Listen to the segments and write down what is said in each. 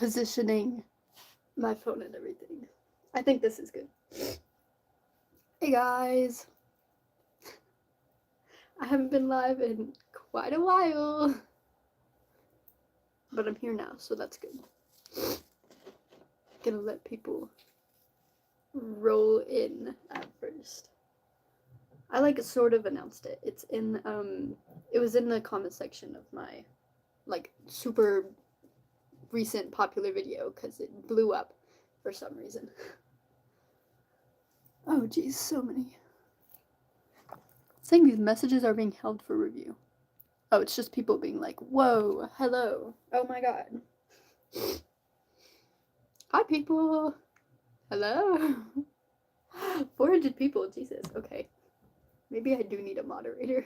positioning my phone and everything. I think this is good. Hey guys. I haven't been live in quite a while. But I'm here now, so that's good. Gonna let people roll in at first. I like sort of announced it. It's in it was in the comment section of my like super recent popular video because it blew up for some reason. Oh geez, so many. It's saying these messages are being held for review. Oh, it's just people being like, whoa, hello, oh my god. Hi people. Hello. 400 people, Jesus, okay. Maybe I do need a moderator.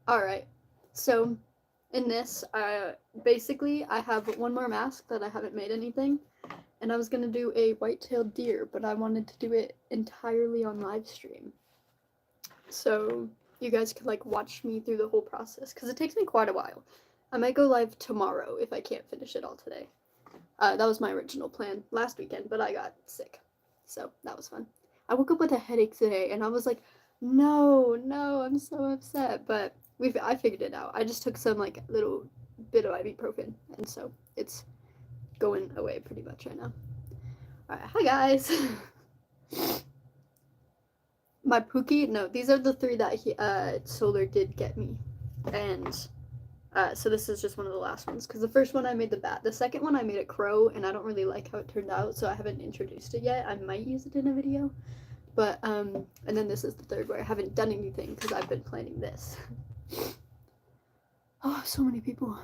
Alright, so in this, basically I have one more mask that I haven't made anything, and I was gonna do a white-tailed deer, but I wanted to do it entirely on live stream. So you guys could like watch me through the whole process, because it takes me quite a while. I might go live tomorrow if I can't finish it all today. That was my original plan last weekend, but I got sick, so that was fun. I woke up with a headache today, and I was like, no, I'm so upset, but I figured it out. I just took some like little bit of ibuprofen, and so it's going away pretty much right now. Alright, hi guys. My Pookie, no, these are the 3 that Solar did get me, and so this is just one of the last ones, because the first one I made the bat, the second one I made a crow, and I don't really like how it turned out, so I haven't introduced it yet. I might use it in a video, but and then this is the 3rd where I haven't done anything because I've been planning this. Oh, so many people.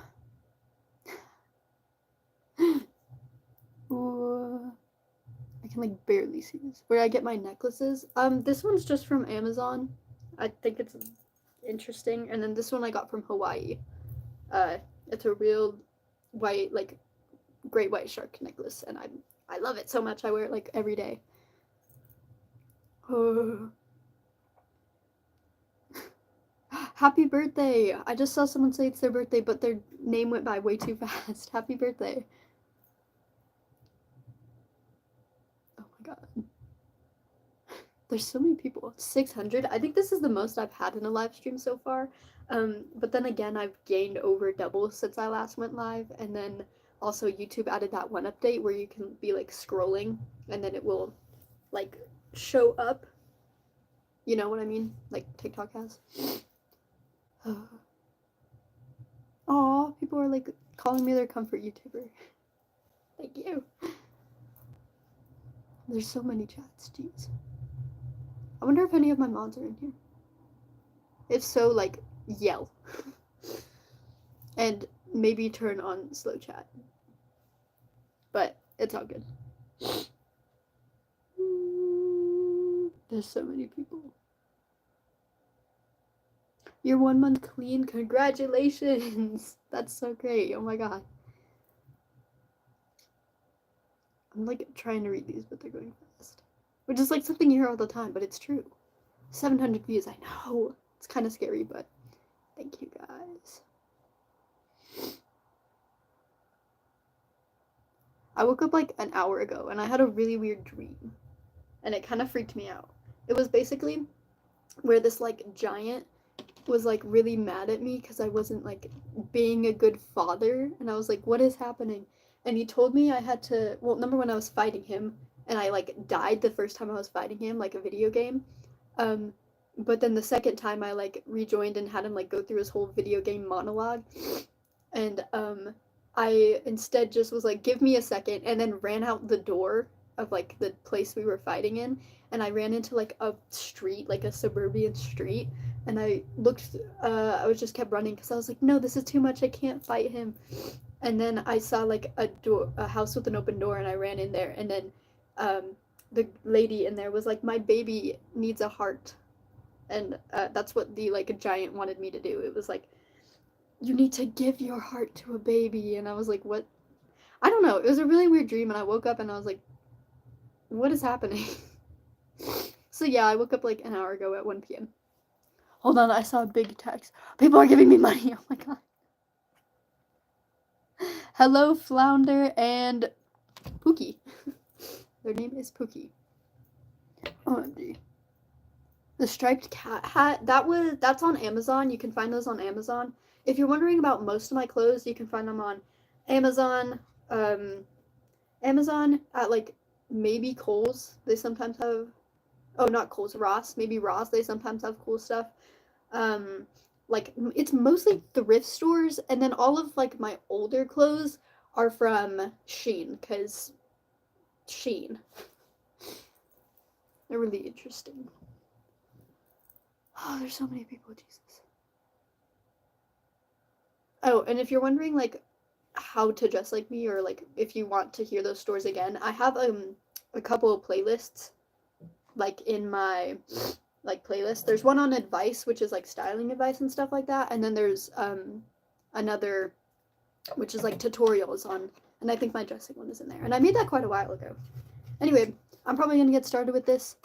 Ooh, I can like barely see this. Where I get my necklaces. This one's just from Amazon. I think it's interesting, and then this one I got from Hawaii. It's a real white, like great white shark necklace, and I love it so much. I wear it like every day. Oh. Happy birthday! I just saw someone say it's their birthday, but their name went by way too fast. Happy birthday. Oh my god. There's so many people. 600? I think this is the most I've had in a live stream so far. But then again, I've gained over double since I last went live, and then also YouTube added that one update where you can be like scrolling, and then it will like show up. You know what I mean? Like TikTok has. Aw, people are like calling me their comfort YouTuber. Thank you. There's so many chats, jeez. I wonder if any of my mods are in here. If so, like, yell. And maybe turn on slow chat. But it's all good. There's so many people. You're 1 month clean. Congratulations. That's so great. Oh my god. I'm like trying to read these, but they're going fast. Which is like something you hear all the time, but it's true. 700 views, I know. It's kind of scary, but thank you guys. I woke up like an hour ago and I had a really weird dream. And it kind of freaked me out. It was basically where this like giant was like really mad at me because I wasn't like being a good father, and I was like, what is happening? And he told me I had to, well, number one, I was fighting him and I like died the first time I was fighting him, like a video game. But then the second time I like rejoined and had him like go through his whole video game monologue, and I instead just was like, give me a second, and then ran out the door of like the place we were fighting in, and I ran into like a street, like a suburban street, and I looked, I was just kept running because I was like, no, this is too much, I can't fight him. And then I saw like a house with an open door, and I ran in there, and then the lady in there was like, my baby needs a heart. And that's what the like giant wanted me to do. It was like, you need to give your heart to a baby. And I was like, what? I don't know. It was a really weird dream, and I woke up and I was like, what is happening? So yeah, I woke up like an hour ago at 1 p.m. Hold on, I saw a big text. People are giving me money. Oh my god. Hello, Flounder and Pookie. Their name is Pookie. OMG. The striped cat hat, that's on Amazon. You can find those on Amazon. If you're wondering about most of my clothes, you can find them on Amazon. Amazon at like maybe Kohl's. They sometimes have, oh, not Kohl's, Ross. Maybe Ross. They sometimes have cool stuff. Like it's mostly thrift stores, and then all of like my older clothes are from Shein, because Shein. They're really interesting. Oh, there's so many people, Jesus. Oh, and if you're wondering like how to dress like me, or like if you want to hear those stories again, I have a couple of playlists like in my like playlist. There's one on advice, which is like styling advice and stuff like that, and then there's another which is like tutorials on, and I think my dressing one is in there. And I made that quite a while ago. Anyway, I'm probably gonna get started with this.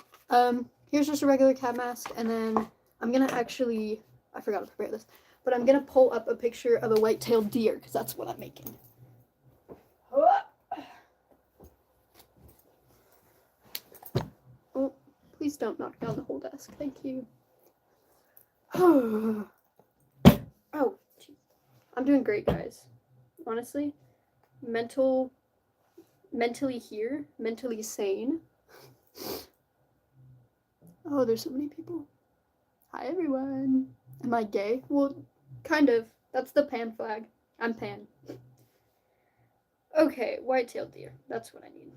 Here's just a regular cat mask, and then I'm gonna actually, I forgot to prepare this, but I'm gonna pull up a picture of a white-tailed deer, because that's what I'm making. Oh, please don't knock down the whole desk. Thank you. Oh, geez. I'm doing great, guys. Honestly, mentally here, mentally sane. Oh, there's so many people. Hi, everyone. Am I gay? Well, kind of. That's the pan flag. I'm pan. Okay, white-tailed deer. That's what I need.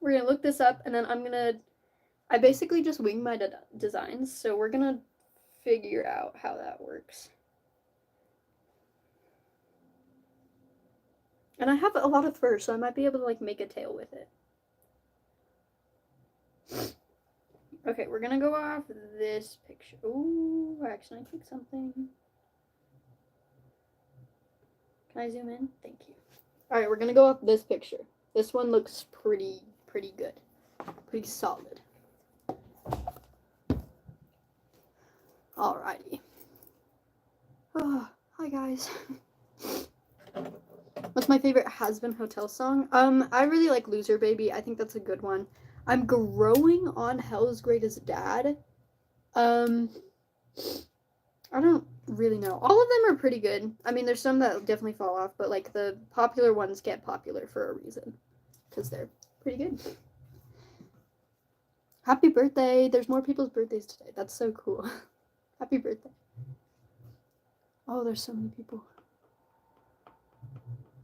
We're gonna look this up, and then I basically just wing my designs, so we're gonna figure out how that works. And I have a lot of fur, so I might be able to like make a tail with it. Okay, we're gonna go off this picture. Ooh, I accidentally clicked something. Can I zoom in? Thank you. Alright, we're gonna go off this picture. This one looks pretty good. Pretty solid. Alrighty. Oh, hi guys. What's my favorite Has-Been Hotel song? I really like Loser Baby. I think that's a good one. I'm growing on Hell's Greatest Dad. I don't really know. All of them are pretty good. I mean, there's some that definitely fall off, but like the popular ones get popular for a reason, because they're pretty good. Happy birthday! There's more people's birthdays today. That's so cool. Happy birthday. Oh, there's so many people.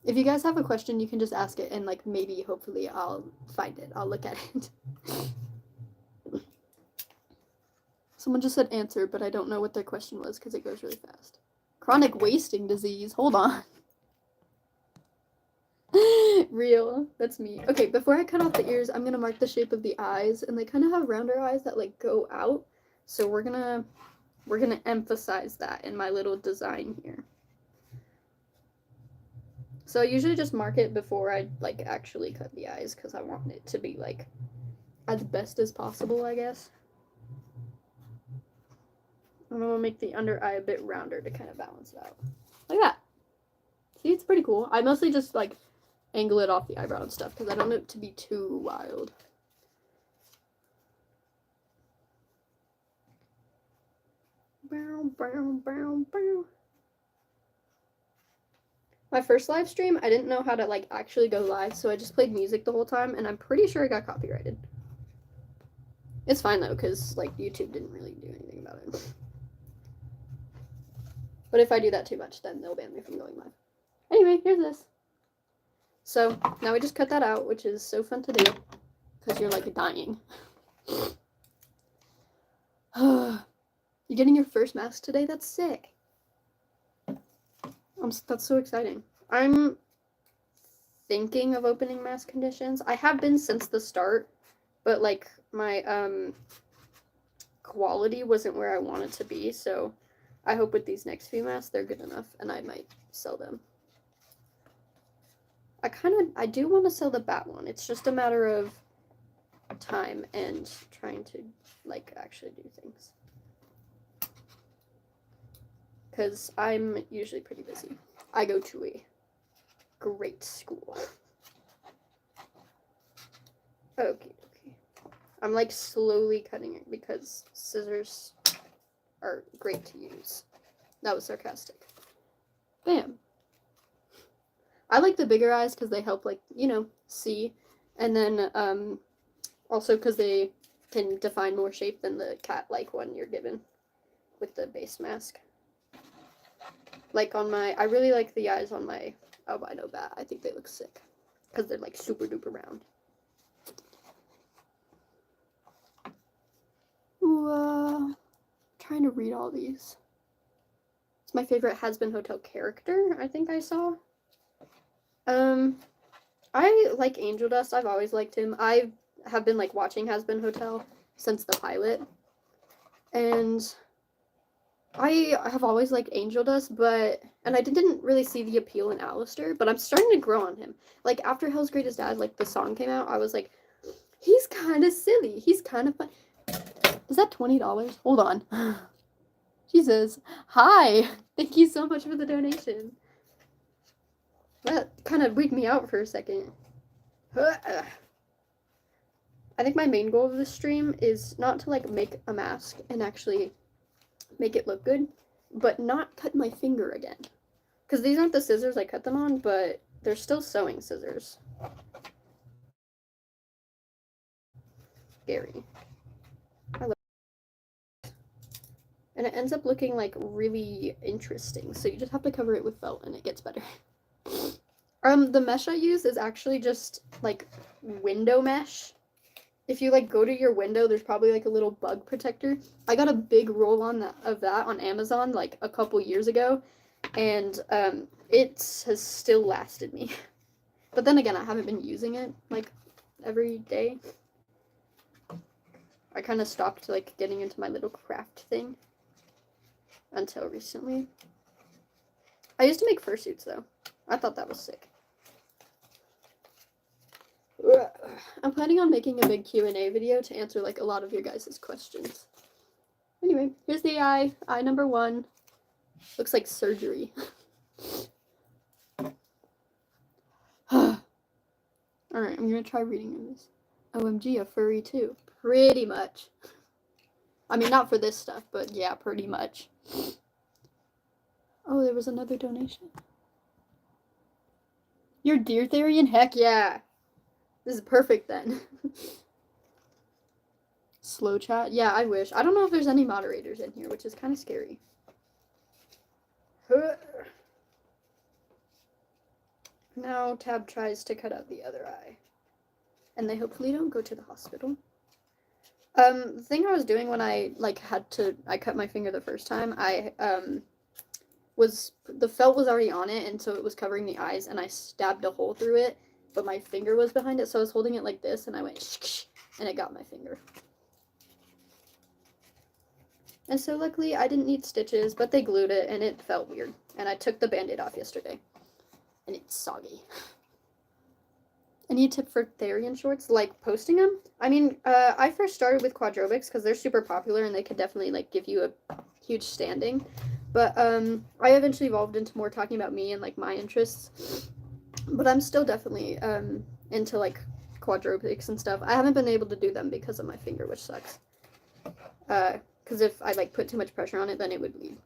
If you guys have a question, you can just ask it, and like maybe, hopefully, I'll find it. I'll look at it. Someone just said answer, but I don't know what their question was because it goes really fast. Chronic wasting disease. Hold on. Real. That's me. Okay, before I cut off the ears, I'm gonna mark the shape of the eyes, and they kind of have rounder eyes that like go out. So we're gonna emphasize that in my little design here. So I usually just mark it before I like actually cut the eyes, because I want it to be like as best as possible, I guess. I'm gonna make the under eye a bit rounder to kind of balance it out. Like that. See, it's pretty cool. I mostly just like angle it off the eyebrow and stuff because I don't want it to be too wild. My first live stream, I didn't know how to like actually go live, so I just played music the whole time, and I'm pretty sure it got copyrighted. It's fine though, because like YouTube didn't really do anything about it. But if I do that too much, then they'll ban me from going live. Anyway, here's this. So now we just cut that out, which is so fun to do, because you're like dying. You're getting your first mask today? That's sick. That's so exciting. I'm thinking of opening mask conditions. I have been since the start, but like my quality wasn't where I wanted to be, so I hope with these next few masks they're good enough and I might sell them. I do want to sell the bat one. It's just a matter of time and trying to like actually do things, because I'm usually pretty busy. I go to a great school. Okay. I'm like slowly cutting it because scissors are great to use. That was sarcastic. Bam. I like the bigger eyes because they help, like, you know, see. And then also because they can define more shape than the cat-like one you're given with the base mask. Like on my, I really like the eyes on my albino bat. I think they look sick because they're like super duper round. Ooh, trying to read all these. It's my favorite Has Been Hotel character, I think I saw. I like Angel Dust. I've always liked him. I have been like watching Has Been Hotel since the pilot. And I have always liked Angel Dust, and I didn't really see the appeal in Alistair, but I'm starting to grow on him. Like, after Hell's Greatest Dad, like, the song came out, I was like, he's kind of silly. He's kind of fun. Is that $20? Hold on. Jesus. Hi. Thank you so much for the donation. That kind of weirded me out for a second. I think my main goal of this stream is not to, like, make a mask and actually make it look good, but not cut my finger again. Because these aren't the scissors I cut them on, but they're still sewing scissors. Scary. I love it. And it ends up looking, like, really interesting, so you just have to cover it with felt and it gets better. The mesh I use is actually just, like, window mesh. If you, like, go to your window, there's probably, like, a little bug protector. I got a big roll of that on Amazon, like, a couple years ago, and it has still lasted me. But then again, I haven't been using it, like, every day. I kind of stopped, like, getting into my little craft thing until recently. I used to make fursuits, though. I thought that was sick. I'm planning on making a big Q&A video to answer, like, a lot of your guys' questions. Anyway, here's the eye. Eye number 1. Looks like surgery. Alright, I'm gonna try reading this. OMG, a furry too. Pretty much. I mean, not for this stuff, but yeah, pretty much. Oh, there was another donation. You're Deer Therian? Heck yeah. This is perfect then. Slow chat? Yeah, I wish. I don't know if there's any moderators in here, which is kind of scary. Now Tab tries to cut out the other eye. And they hopefully don't go to the hospital. The thing I was doing when I, like, I cut my finger the first time, the felt was already on it, and so it was covering the eyes, and I stabbed a hole through it, but my finger was behind it, so I was holding it like this, and I went shh, and it got my finger. And so luckily I didn't need stitches, but they glued it, and it felt weird. And I took the band-aid off yesterday, and it's soggy. Any tip for Therian shorts? Like, posting them? I mean, I first started with quadrobics because they're super popular and they could definitely, like, give you a huge standing. But, I eventually evolved into more talking about me and, like, my interests. But I'm still definitely, into, like, quadrobics and stuff. I haven't been able to do them because of my finger, which sucks. Because if I, like, put too much pressure on it, then it would bleed.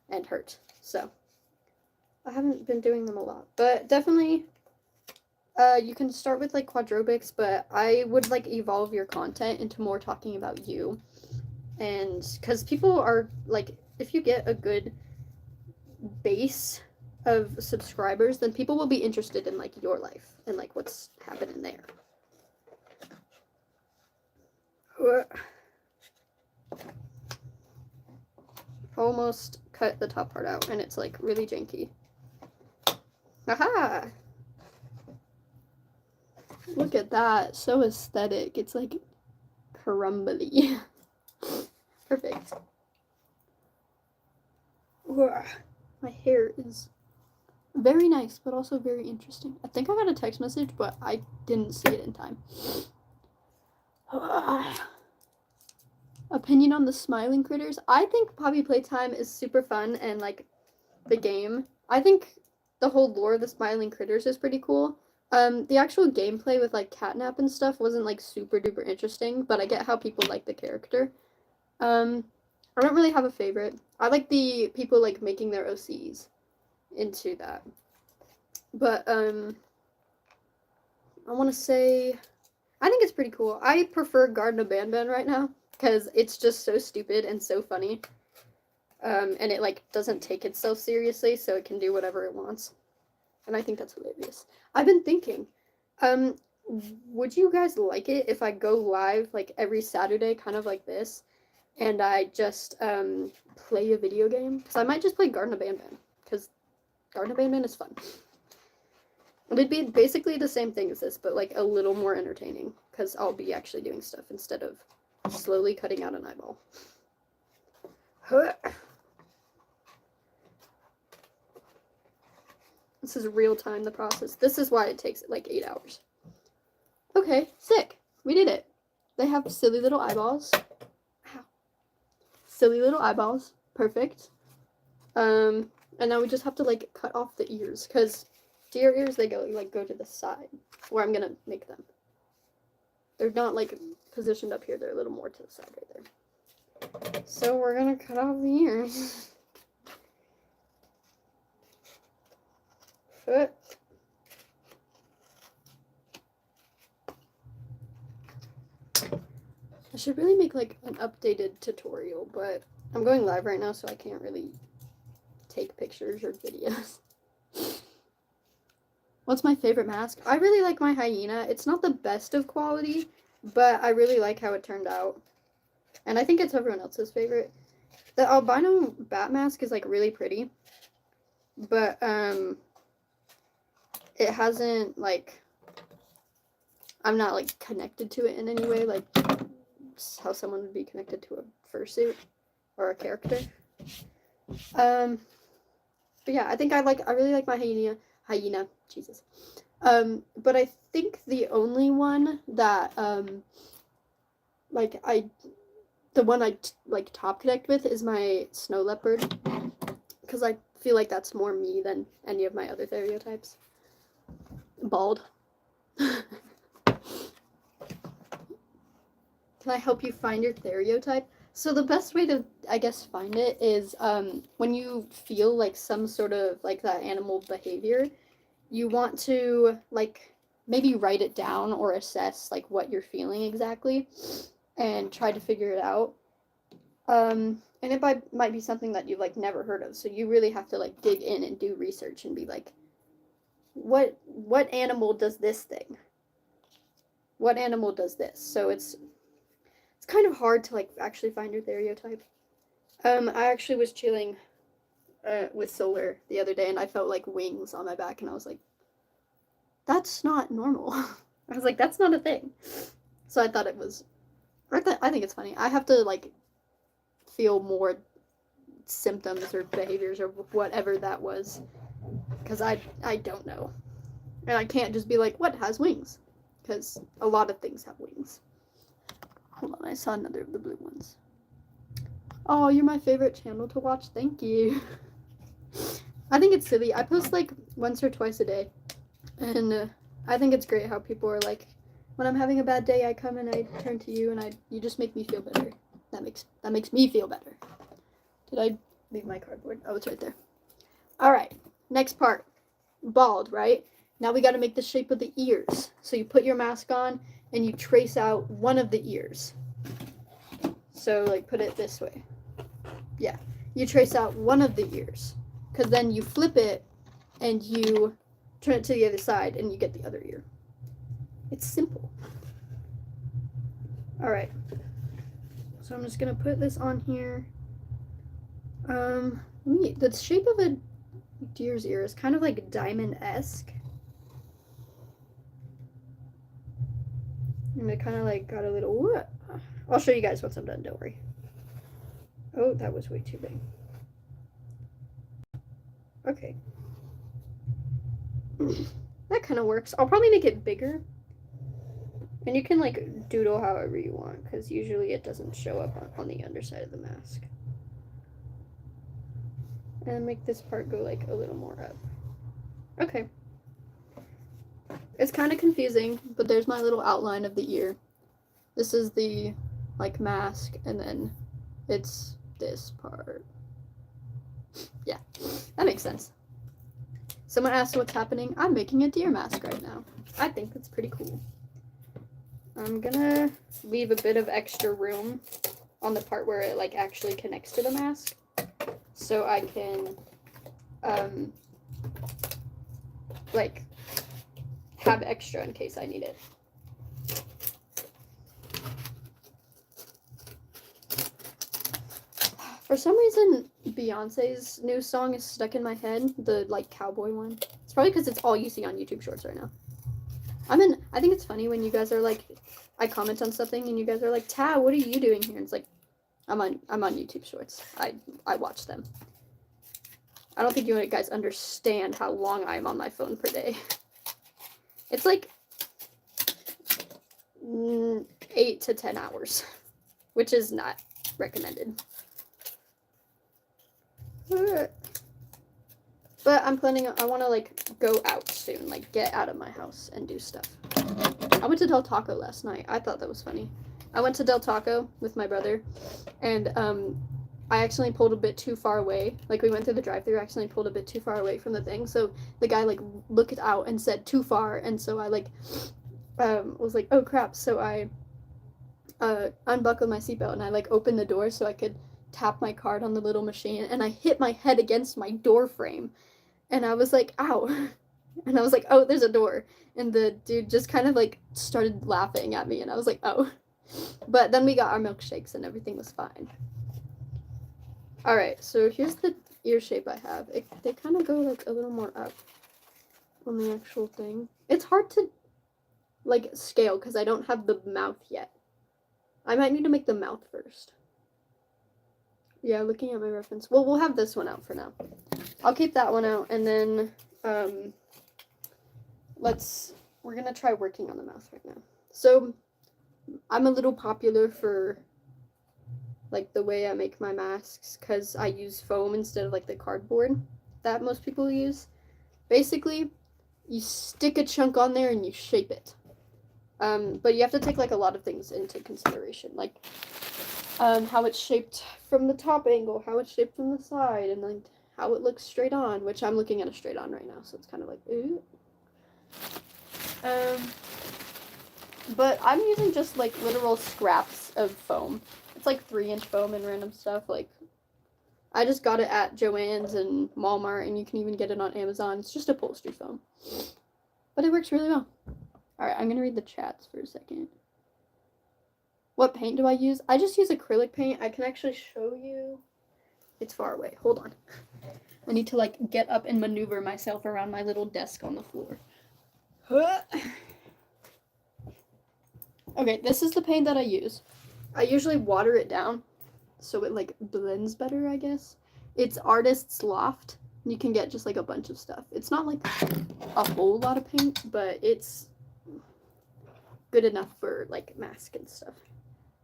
And hurt. So, I haven't been doing them a lot. But definitely... you can start with, like, quadrobics, but I would, like, evolve your content into more talking about you. And, because people are, like, if you get a good base of subscribers, then people will be interested in, like, your life and, like, what's happening there. Almost cut the top part out, and it's, like, really janky. Aha! Look at that. So aesthetic. It's like crumbly. Perfect. My hair is very nice, but also very interesting. I think I got a text message, but I didn't see it in time. Opinion on the smiling critters? I think Poppy Playtime is super fun, and, like, the game I think the whole lore of the Smiling Critters is pretty cool. The actual gameplay with like catnap and stuff wasn't like super duper interesting, but I get how people like the character. I don't really have a favorite. I like the people like making their OCs into that. But I want to say I think it's pretty cool. I prefer Garden of Banban right now because it's just so stupid and so funny. And it like doesn't take itself seriously, so it can do whatever it wants. And I think that's hilarious. I've been thinking, would you guys like it if I go live like every Saturday, kind of like this, and I just play a video game? Because I might just play Garden of Banban, because Garden of Banban is fun. It'd be basically the same thing as this, but like a little more entertaining, because I'll be actually doing stuff instead of slowly cutting out an eyeball. This is real time, the process. This is why it takes like 8 hours. Okay, sick. We did it. They have silly little eyeballs. Ow. Silly little eyeballs. Perfect. And now we just have to like cut off the ears, because deer ears, they go to the side where I'm gonna make them. They're not like positioned up here, they're a little more to the side right there. So we're gonna cut off the ears. I should really make like an updated tutorial, but I'm going live right now, so I can't really take pictures or videos. What's my favorite mask? I really like my hyena. It's not the best of quality, but I really like how it turned out. And I think it's everyone else's favorite. The albino bat mask is like really pretty, but it hasn't like, I'm not like connected to it in any way, like how someone would be connected to a fursuit or a character. But yeah, I think I really like my hyena, Jesus. But I think the only one that the one I like top connect with is my snow leopard, because I feel like that's more me than any of my other stereotypes. Bald. Can I help you find your stereotype? So the best way to, I guess, find it is when you feel like some sort of like that animal behavior, you want to like maybe write it down or assess like what you're feeling exactly and try to figure it out. And it might be something that you've like never heard of, so you really have to like dig in and do research and be like, what animal does this thing? What animal does this? So it's kind of hard to like actually find your stereotype. I actually was chilling with Solar the other day, and I felt like wings on my back, and I was like, that's not normal. I was like, that's not a thing. So I thought it was, I think it's funny. I have to like feel more symptoms or behaviors or whatever that was, because I don't know. And I can't just be like, what has wings? Because a lot of things have wings. Hold on, I saw another of the blue ones. Oh, you're my favorite channel to watch. Thank you. I think it's silly. I post like once or twice a day. And I think it's great how people are like, when I'm having a bad day, I come and I turn to you and you just make me feel better. That makes me feel better. Did I leave my cardboard? Oh, it's right there. All right, next part. Bald, right? Now we got to make the shape of the ears. So you put your mask on and you trace out one of the ears. So like put it this way. Yeah, you trace out one of the ears, because then you flip it and you turn it to the other side and you get the other ear. It's simple. All right. So I'm just gonna put this on here. The shape of a deer's ear is kind of like diamond-esque. And it kind of like got a little, what? I'll show you guys once I'm done, don't worry. Oh, that was way too big. Okay. That kind of works. I'll probably make it bigger. And you can like doodle however you want, because usually it doesn't show up on the underside of the mask. And make this part go like a little more up. Okay. It's kind of confusing, but there's my little outline of the ear. This is the like mask, and then it's this part. Yeah, that makes sense. Someone asked what's happening. I'm making a deer mask right now. I think that's pretty cool. I'm gonna leave a bit of extra room on the part where it like actually connects to the mask, so I can like have extra in case I need it. For some reason, Beyonce's new song is stuck in my head, the like cowboy one. It's probably because it's all you see on YouTube Shorts right now. I think it's funny when you guys are like, I comment on something and you guys are like, "Ta, what are you doing here?" And it's like, I'm on YouTube Shorts. I watch them. I don't think you guys understand how long I am on my phone per day. It's like 8 to 10 hours, which is not recommended. But I'm planning, I want to like go out soon, like get out of my house and do stuff. I went to Del Taco last night. I thought that was funny. I went to Del Taco with my brother, and I accidentally pulled a bit too far away. Like, we went through the drive-thru, accidentally pulled a bit too far away from the thing, so the guy like looked out and said too far, and so I like was like, oh crap. So I unbuckled my seatbelt and I like opened the door so I could tap my card on the little machine, and I hit my head against my door frame, and I was like, ow. And I was like, oh, there's a door. And the dude just kind of like started laughing at me, and I was like, oh. But then we got our milkshakes and everything was fine. Alright, so here's the ear shape I have. They kind of go like a little more up on the actual thing. It's hard to like scale because I don't have the mouth yet. I might need to make the mouth first. Yeah, looking at my reference. Well, we'll have this one out for now. I'll keep that one out, and then we're gonna try working on the mouth right now. So I'm a little popular for like the way I make my masks because I use foam instead of like the cardboard that most people use. Basically, you stick a chunk on there and you shape it. But you have to take like a lot of things into consideration, like how it's shaped from the top angle, how it's shaped from the side, and like how it looks straight on, which I'm looking at a straight on right now, so it's kind of like, ooh. But I'm using just like literal scraps of foam. It's like 3-inch foam and random stuff. Like, I just got it at Joann's and Walmart, and you can even get it on Amazon. It's just upholstery foam, but it works really well. Alright, I'm gonna read the chats for a second. What paint do I use? I just use acrylic paint. I can actually show you. It's far away. Hold on. I need to like get up and maneuver myself around my little desk on the floor. Okay, this is the paint that I use. I usually water it down so it like blends better, I guess. It's Artist's Loft. You can get just like a bunch of stuff. It's not like a whole lot of paint, but it's good enough for like mask and stuff.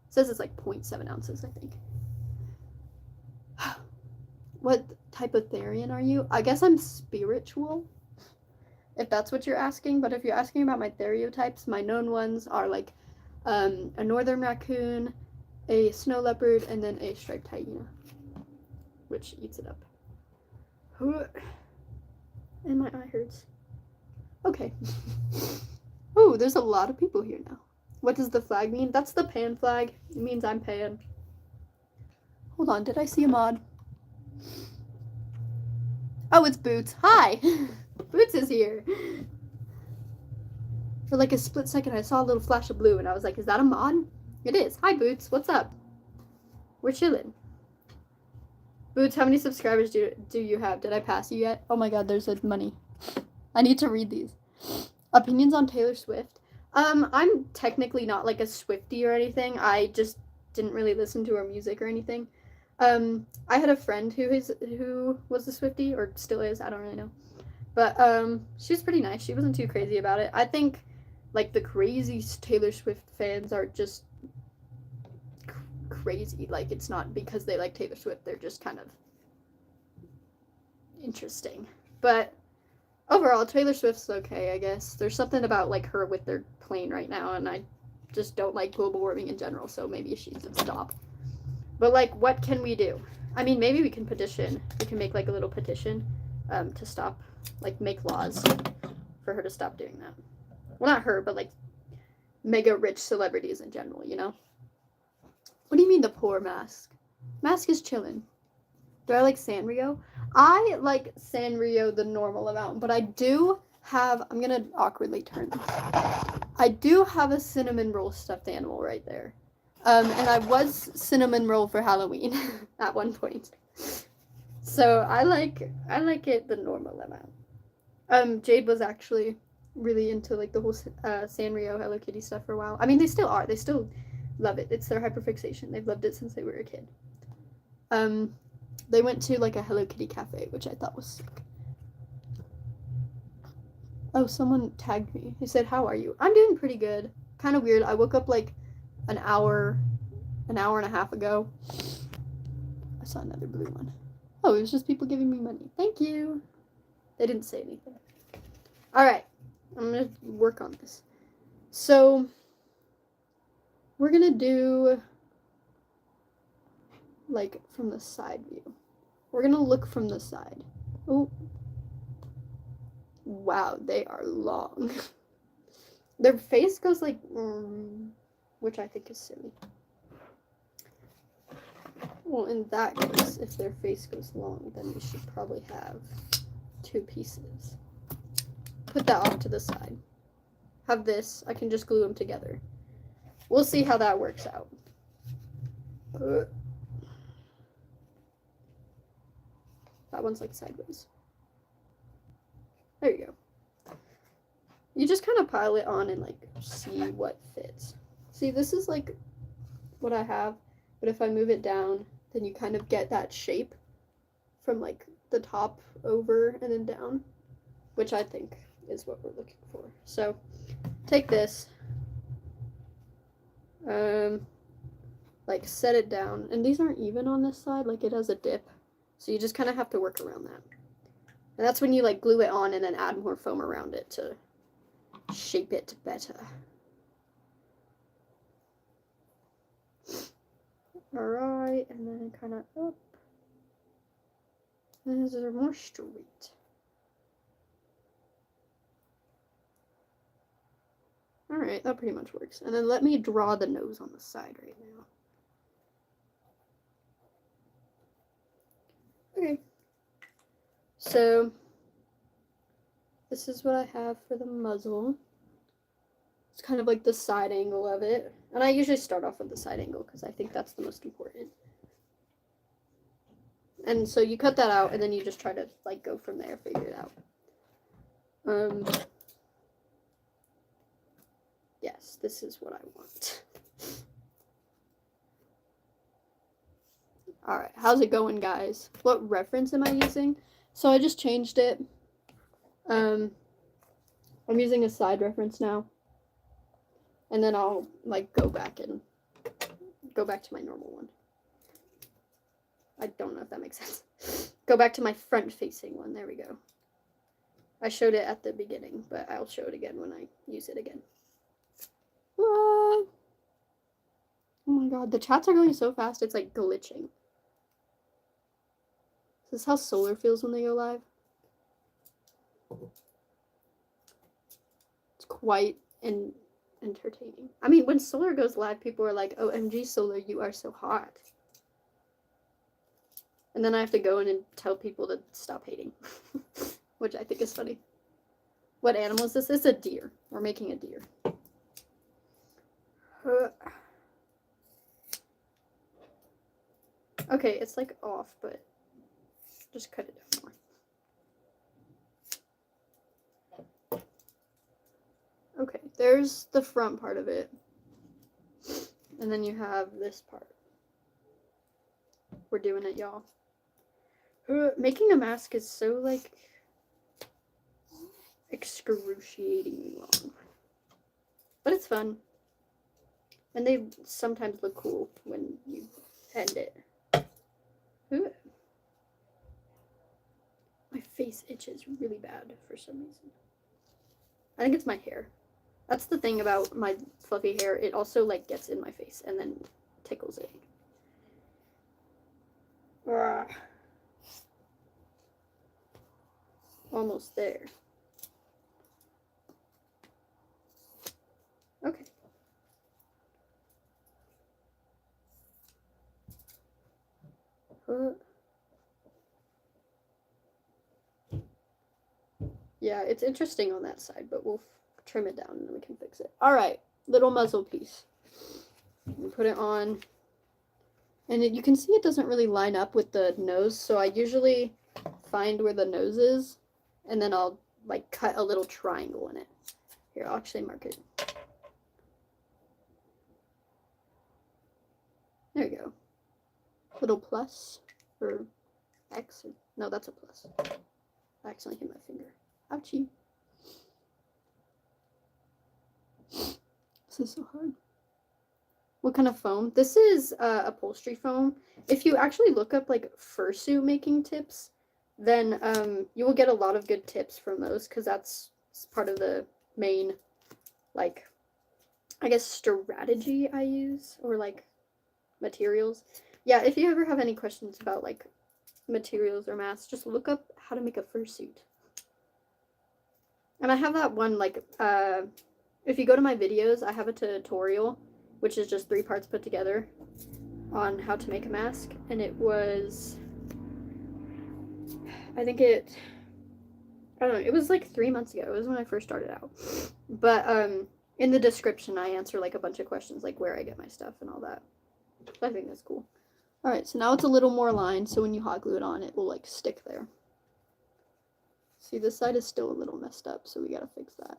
It says it's like 0.7 ounces, I think. What type of Therian are you? I guess I'm spiritual, if that's what you're asking. But if you're asking about my Theriotypes, my known ones are like a northern raccoon, a snow leopard, and then a striped hyena, which eats it up. And my eye hurts. Okay. Oh, there's a lot of people here now. What does the flag mean? That's the pan flag. It means I'm pan. Hold on, did I see a mod? Oh, it's Boots. Hi! Boots is here. For like a split second, I saw a little flash of blue, and I was like, is that a mod? It is. Hi, Boots. What's up? We're chilling. Boots, how many subscribers do you have? Did I pass you yet? Oh my god, there's money. I need to read these. Opinions on Taylor Swift. I'm technically not like a Swiftie or anything. I just didn't really listen to her music or anything. I had a friend who was a Swiftie, or still is, I don't really know. But she was pretty nice. She wasn't too crazy about it. I think like the crazy Taylor Swift fans are just crazy. Like, it's not because they like Taylor Swift. They're just kind of interesting. But overall, Taylor Swift's okay, I guess. There's something about like her with their plane right now, and I just don't like global warming in general, so maybe she should stop. But like, what can we do? I mean, maybe we can petition. We can make like a little petition to stop, like make laws for her to stop doing that. Well, not her, but like mega rich celebrities in general, you know? What do you mean the poor Mask? Mask is chillin'. Do I like Sanrio? I like Sanrio the normal amount, but I do have, I'm gonna awkwardly turn this. I do have a cinnamon roll stuffed animal right there. And I was cinnamon roll for Halloween at one point. So I like it the normal amount. Jade was actually really into like the whole Sanrio Hello Kitty stuff for a while. I mean, they still are. They still love it. It's their hyperfixation. They've loved it since they were a kid. They went to like a Hello Kitty cafe, which I thought was sick. Oh, someone tagged me. He said, "How are you?" I'm doing pretty good. Kind of weird. I woke up like an hour and a half ago. I saw another blue one. Oh, it was just people giving me money. Thank you. They didn't say anything. All right, I'm gonna work on this. So we're gonna do like from the side view. We're gonna look from the side. Oh, wow, they are long. Their face goes like, which I think is silly. Well, in that case, if their face goes long, then we should probably have 2 pieces. Put that off to the side. Have this. I can just glue them together. We'll see how that works out. That one's like sideways. There you go. You just kind of pile it on and like see what fits. See, this is like what I have, but if I move it down, then you kind of get that shape from like the top over and then down, which I think is what we're looking for. So take this, like set it down, and these aren't even on this side, like it has a dip, so you just kind of have to work around that. And that's when you like glue it on and then add more foam around it to shape it better. Alright, and then kind of up. And these are more straight. Alright, that pretty much works. And then let me draw the nose on the side right now. Okay. So, this is what I have for the muzzle. It's kind of like the side angle of it. And I usually start off with the side angle because I think that's the most important. And so you cut that out and then you just try to like go from there, figure it out. Yes, this is what I want. Alright, how's it going, guys? What reference am I using? So I just changed it. I'm using a side reference now. And then I'll like go back to my normal one. I don't know if that makes sense. Go back to my front facing one. There we go. I showed it at the beginning, but I'll show it again when I use it again. Oh my god, the chats are going so fast, it's like glitching. Is this how Solar feels when they go live? It's quite entertaining. I mean, when Solar goes live, people are like, OMG Solar, you are so hot. And then I have to go in and tell people to stop hating. Which I think is funny. What animal is this? It's a deer. We're making a deer. Okay, it's like off, but just cut it down more. Okay, there's the front part of it. And then you have this part. We're doing it, y'all. Making a mask is so, like, excruciatingly long. But it's fun. And they sometimes look cool when you end it. My face itches really bad for some reason. I think it's my hair. That's the thing about my fluffy hair. It also like gets in my face and then tickles it. Almost there. Okay. Yeah, it's interesting on that side, but we'll trim it down and then we can fix it. All right, little muzzle piece. We put it on, and you can see it doesn't really line up with the nose, so I usually find where the nose is, and then I'll like cut a little triangle in it. Here, I'll actually mark it. There you go. Little plus, or X, or, no, that's a plus. I accidentally hit my finger. Ouchie. This is so hard. What kind of foam? This is upholstery foam. If you actually look up like fursuit making tips, then you will get a lot of good tips from those, because that's part of the main, like, I guess, strategy I use, or like materials. Yeah, if you ever have any questions about like materials or masks, just look up how to make a fursuit. And I have that one, like, if you go to my videos, I have a tutorial, which is just 3 parts put together on how to make a mask. And it was, I don't know, it was like 3 months ago. It was when I first started out. But in the description, I answer like a bunch of questions, like where I get my stuff and all that. So I think that's cool. All right, so now it's a little more lined, so when you hot glue it on, it will like stick there. See, this side is still a little messed up, so we gotta fix that.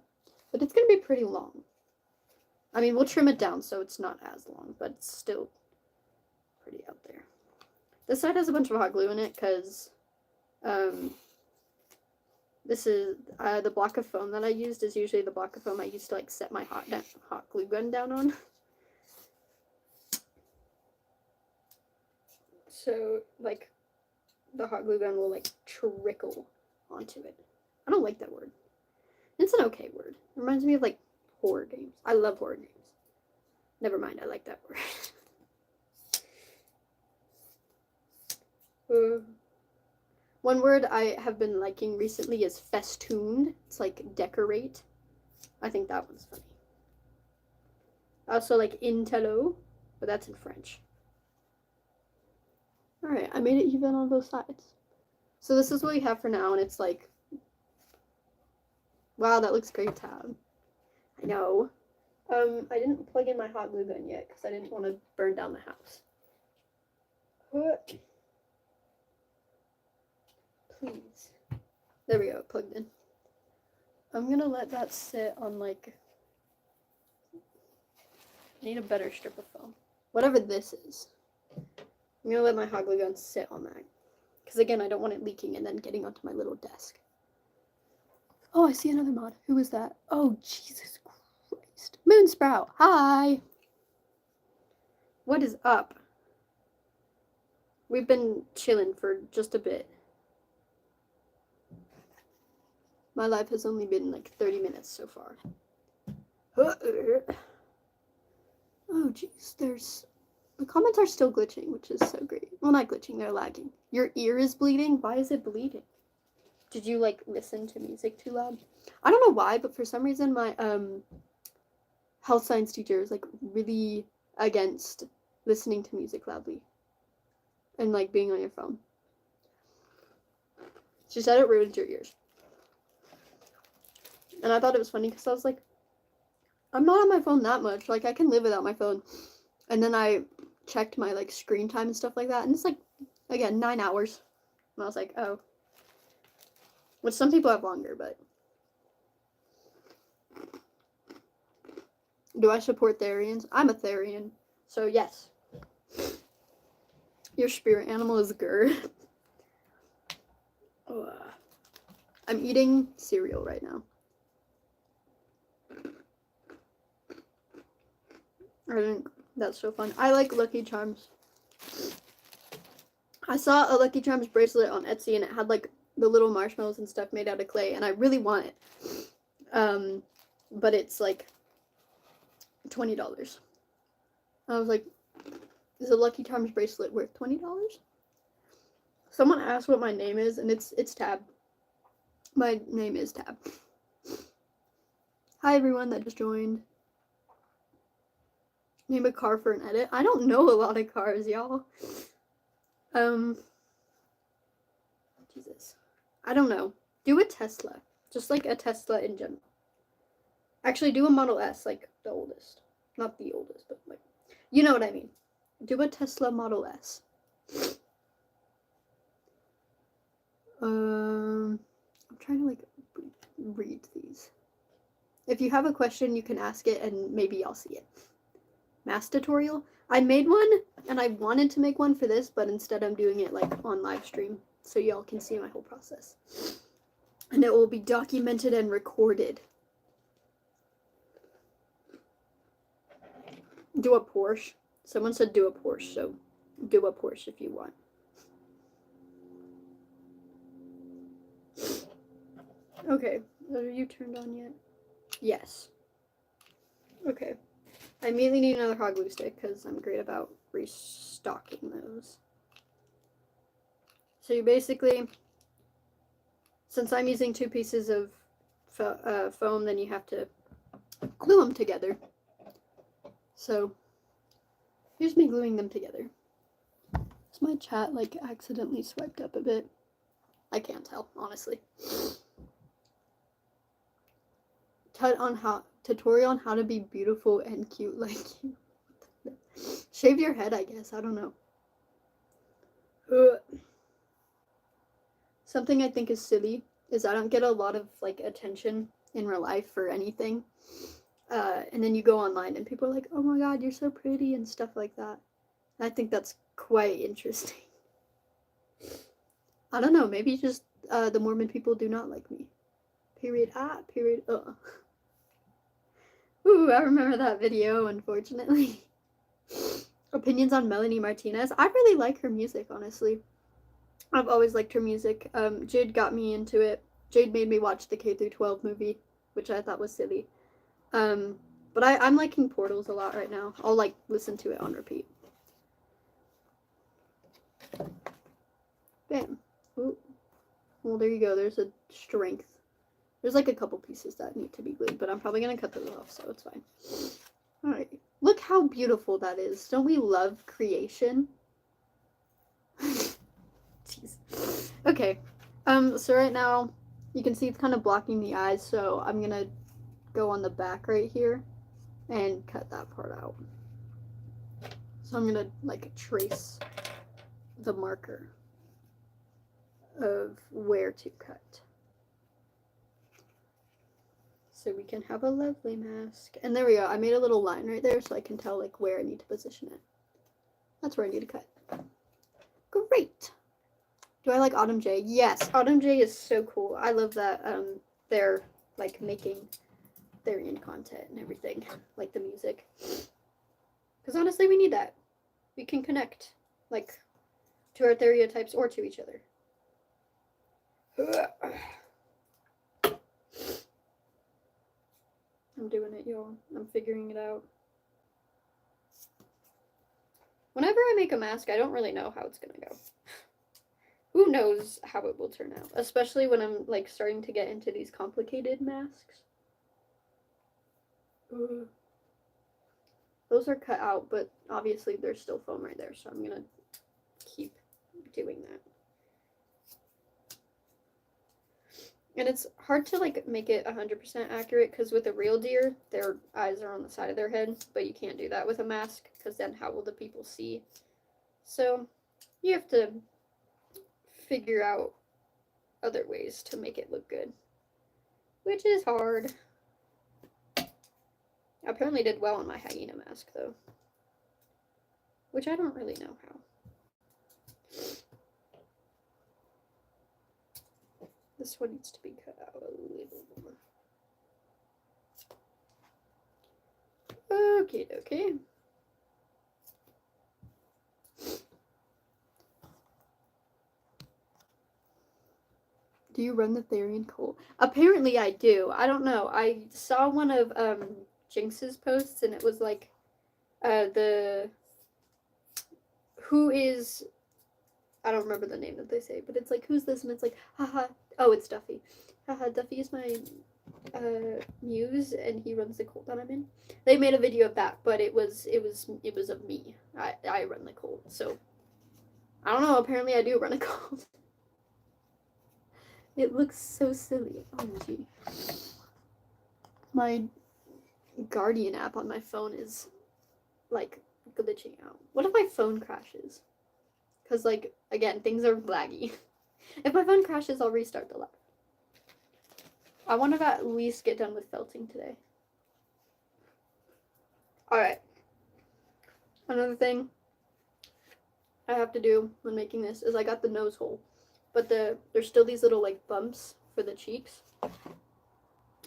But it's gonna be pretty long. I mean, we'll trim it down so it's not as long, but it's still pretty out there. This side has a bunch of hot glue in it, because this is, the block of foam that I used is usually the block of foam I used to like set my hot glue gun down on. So, like, the hot glue gun will like trickle onto it. I don't like that word. It's an okay word. It reminds me of like horror games. I love horror games. Never mind, I like that word. One word I have been liking recently is festooned. It's like decorate. I think that one's funny. I also like intello, but that's in French. Alright, I made it even on both sides. So this is what we have for now, and it's like, wow, that looks great, Tab. I know. I didn't plug in my hot glue gun yet, because I didn't want to burn down the house. Please. There we go, plugged in. I'm gonna let that sit on like, I need a better strip of foam. Whatever this is. I'm gonna let my hot glue gun sit on that. Because again, I don't want it leaking and then getting onto my little desk. Oh, I see another mod. Who is that? Oh, Jesus Christ. Moonsprout, hi! What is up? We've been chilling for just a bit. My life has only been like 30 minutes so far. Oh, jeez, the comments are still glitching, which is so great. Well, not glitching, they're lagging. Your ear is bleeding? Why is it bleeding? Did you, like, listen to music too loud? I don't know why, but for some reason my, health science teacher is, like, really against listening to music loudly. And, like, being on your phone. She said it ruins your ears. And I thought it was funny because I was like, I'm not on my phone that much. Like, I can live without my phone. And then I checked my, like, screen time and stuff like that. And it's, like, again, 9 hours. And I was like, oh. Which some people have longer, but. Do I support Therians? I'm a Therian. So, yes. Your spirit animal is Gur. Oh, I'm eating cereal right now. I think that's so fun. I like Lucky Charms. I saw a Lucky Charms bracelet on Etsy and it had like the little marshmallows and stuff made out of clay, and I really want it. But it's like $20. I was like, is a Lucky Charms bracelet worth $20? Someone asked what my name is, and it's Tab. My name is Tab. Hi everyone that just joined. Name a car for an edit. I don't know a lot of cars, y'all. Jesus. I don't know. Do a Tesla. Just like a Tesla in general. Actually, do a Model S, like the oldest. Not the oldest, but like, you know what I mean. Do a Tesla Model S. I'm trying to like read these. If you have a question, you can ask it and maybe I'll see it. Mask tutorial. I made one and I wanted to make one for this, but instead I'm doing it like on live stream so y'all can see my whole process. And it will be documented and recorded. Do a Porsche. Someone said do a Porsche, so do a Porsche if you want. Okay, are you turned on yet? Yes. Okay. I immediately need another hot glue stick because I'm great about restocking those. So you basically, since I'm using 2 pieces of foam, then you have to glue them together. So here's me gluing them together. Is my chat like accidentally swiped up a bit? I can't tell, honestly. Tutorial on how to be beautiful and cute like you. Shave your head, I guess. I don't know. Something I think is silly is I don't get a lot of like attention in real life for anything. And then you go online and people are like, oh my god, you're so pretty and stuff like that. And I think that's quite interesting. I don't know, maybe just the Mormon people do not like me. Period. Period. Ooh, I remember that video, unfortunately. Opinions on Melanie Martinez. I really like her music, honestly. I've always liked her music. Jade got me into it. Jade made me watch the K-12 movie, which I thought was silly. But I'm liking Portals a lot right now. I'll like listen to it on repeat. Bam. Ooh. Well, there you go. There's a strength. There's like a couple pieces that need to be glued, but I'm probably going to cut those off, so it's fine. Alright. Look how beautiful that is. Don't we love creation? Jeez. Okay. So right now, you can see it's kind of blocking the eyes, so I'm going to go on the back right here and cut that part out. So I'm going to like trace the marker of where to cut. So we can have a lovely mask. And there we go. I made a little line right there so I can tell like where I need to position it. That's where I need to cut. Great. Do I like Autumn J? Yes, Autumn J is so cool. I love that they're like making their in content and everything, like the music. Because honestly, we need that. We can connect like to our stereotypes or to each other. I'm doing it, y'all. I'm figuring it out. Whenever I make a mask, I don't really know how it's gonna go. Who knows how it will turn out, especially when I'm like starting to get into these complicated masks. Those are cut out, but obviously there's still foam right there, so I'm gonna keep doing that. And it's hard to like make it 100% accurate because with a real deer, their eyes are on the side of their head, but you can't do that with a mask because then how will the people see? So you have to figure out other ways to make it look good, which is hard. I apparently did well on my hyena mask though, which I don't really know how. This one needs to be cut out a little more. Okay, okay. Do you run the Therian cult? Apparently I do. I don't know. I saw one of Jinx's posts and it was like who is, I don't remember the name that they say, but it's like, who's this? And it's like, haha, oh, it's Duffy. Haha, Duffy is my muse and he runs the cult that I'm in. They made a video of that, but it was of me. I run the cult, so I don't know, apparently I do run a cult. It looks so silly. OMG. My Guardian app on my phone is like glitching out. What if my phone crashes? Because, like, again, things are laggy. If my phone crashes, I'll restart the lab. I want to at least get done with felting today. Alright. Another thing I have to do when making this is I got the nose hole. But there's still these little, like, bumps for the cheeks.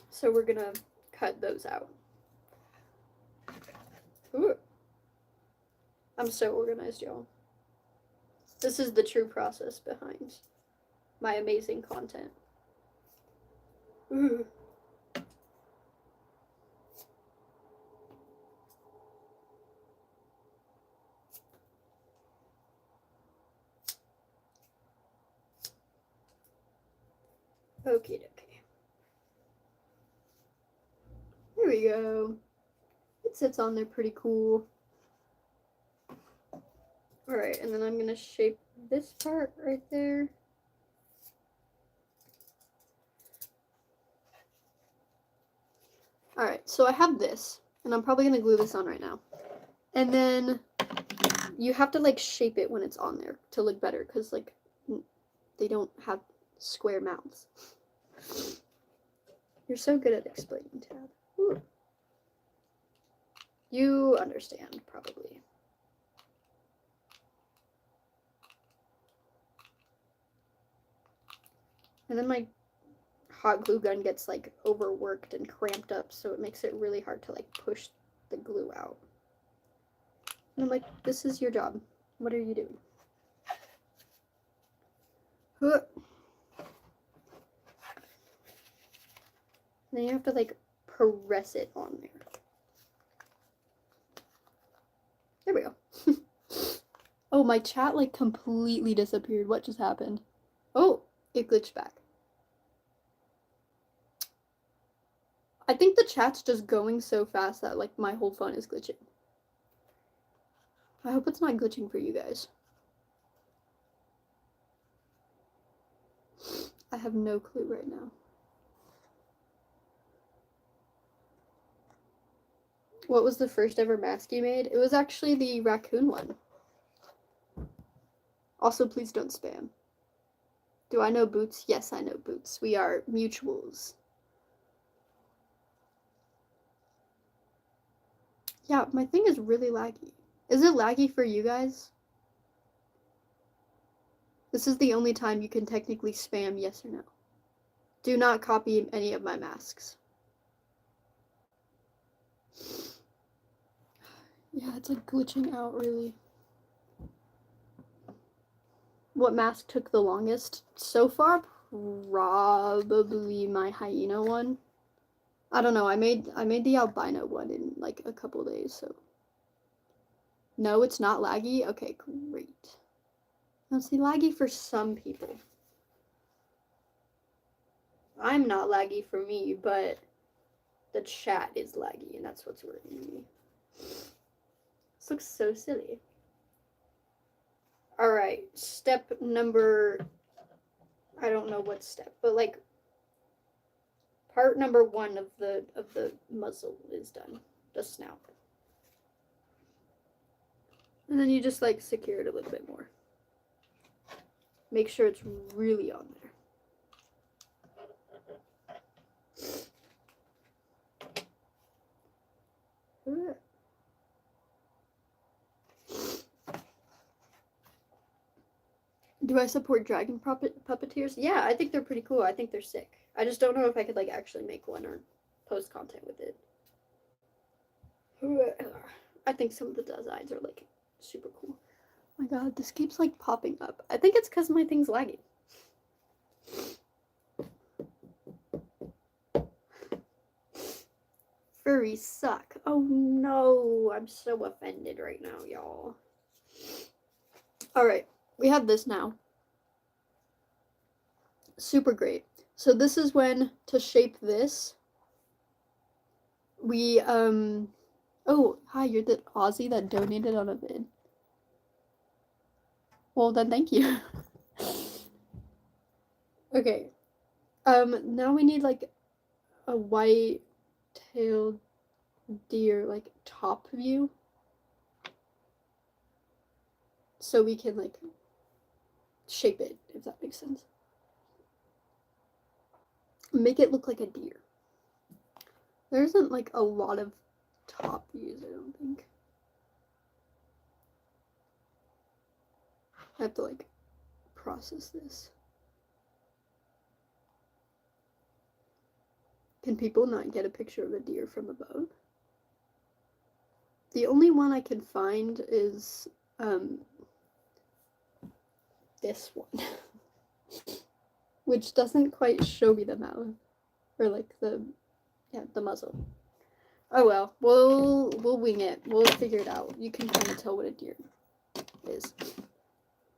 So we're gonna cut those out. Ooh. I'm so organized, y'all. This is the true process behind my amazing content. Ooh. Okie dokie. There we go. It sits on there pretty cool. Alright, and then I'm gonna shape this part right there. Alright, so I have this, and I'm probably gonna glue this on right now. And then you have to, like, shape it when it's on there to look better, because, like, they don't have square mouths. You're so good at explaining, Tad. Ooh. You understand, probably. And then my hot glue gun gets, like, overworked and cramped up, so it makes it really hard to, like, push the glue out. And I'm like, this is your job. What are you doing? Huh. Then you have to, like, press it on there. There we go. Oh, my chat, like, completely disappeared. What just happened? Oh, it glitched back. I think the chat's just going so fast that, like, my whole phone is glitching. I hope it's not glitching for you guys. I have no clue right now. What was the first ever mask you made? It was actually the raccoon one. Also, please don't spam. Do I know Boots? Yes, I know Boots. We are mutuals. Yeah, my thing is really laggy. Is it laggy for you guys? This is the only time you can technically spam yes or no. Do not copy any of my masks. Yeah, it's like glitching out really. What mask took the longest? So far, probably my hyena one. I don't know, I made the albino one in like a couple days, so. No, it's not laggy? Okay, great. Now see, laggy for some people. I'm not laggy for me, but the chat is laggy, and that's what's worrying me. This looks so silly. Alright, step number, I don't know what step, but like part number 1 of the muzzle is done, the snout. And then you just like secure it a little bit more. Make sure it's really on there. Do I support dragon puppeteers? Yeah, I think they're pretty cool. I think they're sick. I just don't know if I could like actually make one or post content with it. I think some of the designs are like super cool. Oh my god, this keeps like popping up. I think it's because my thing's lagging. Furries suck. Oh no, I'm so offended right now, y'all. Alright, we have this now. Super great. So this is when, to shape this, we, oh, hi, you're the Aussie that donated on a vid. Well, then thank you. Okay. Now we need, like, a white-tailed deer, like, top view. So we can, like, shape it, if that makes sense. Make it look like a deer. There isn't, like, a lot of top views, I don't think. I have to, like, process this. Can people not get a picture of a deer from above? The only one I can find is, this one. Which doesn't quite show me the mouth. Or, like, the muzzle. Oh well, we'll wing it. We'll figure it out. You can kind of tell what a deer is.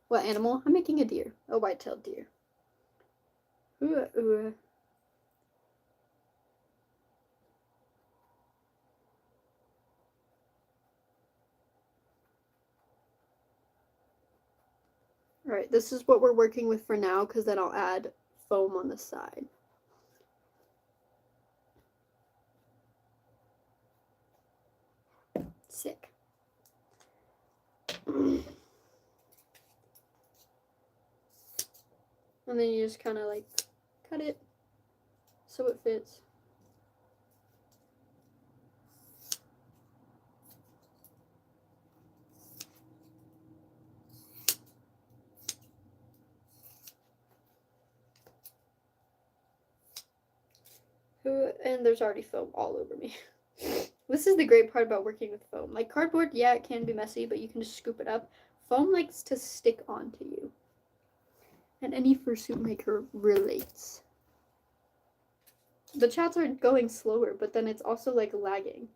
What animal? I'm making a deer. A white-tailed deer. Ooh, ooh. Alright, this is what we're working with for now, because then I'll add foam on the side. Sick. And then you just kind of like cut it so it fits. And there's already foam all over me. This is the great part about working with foam. Like cardboard, yeah, it can be messy, but you can just scoop it up. Foam likes to stick onto you. And any fursuit maker relates. The chats are going slower, but then it's also like lagging.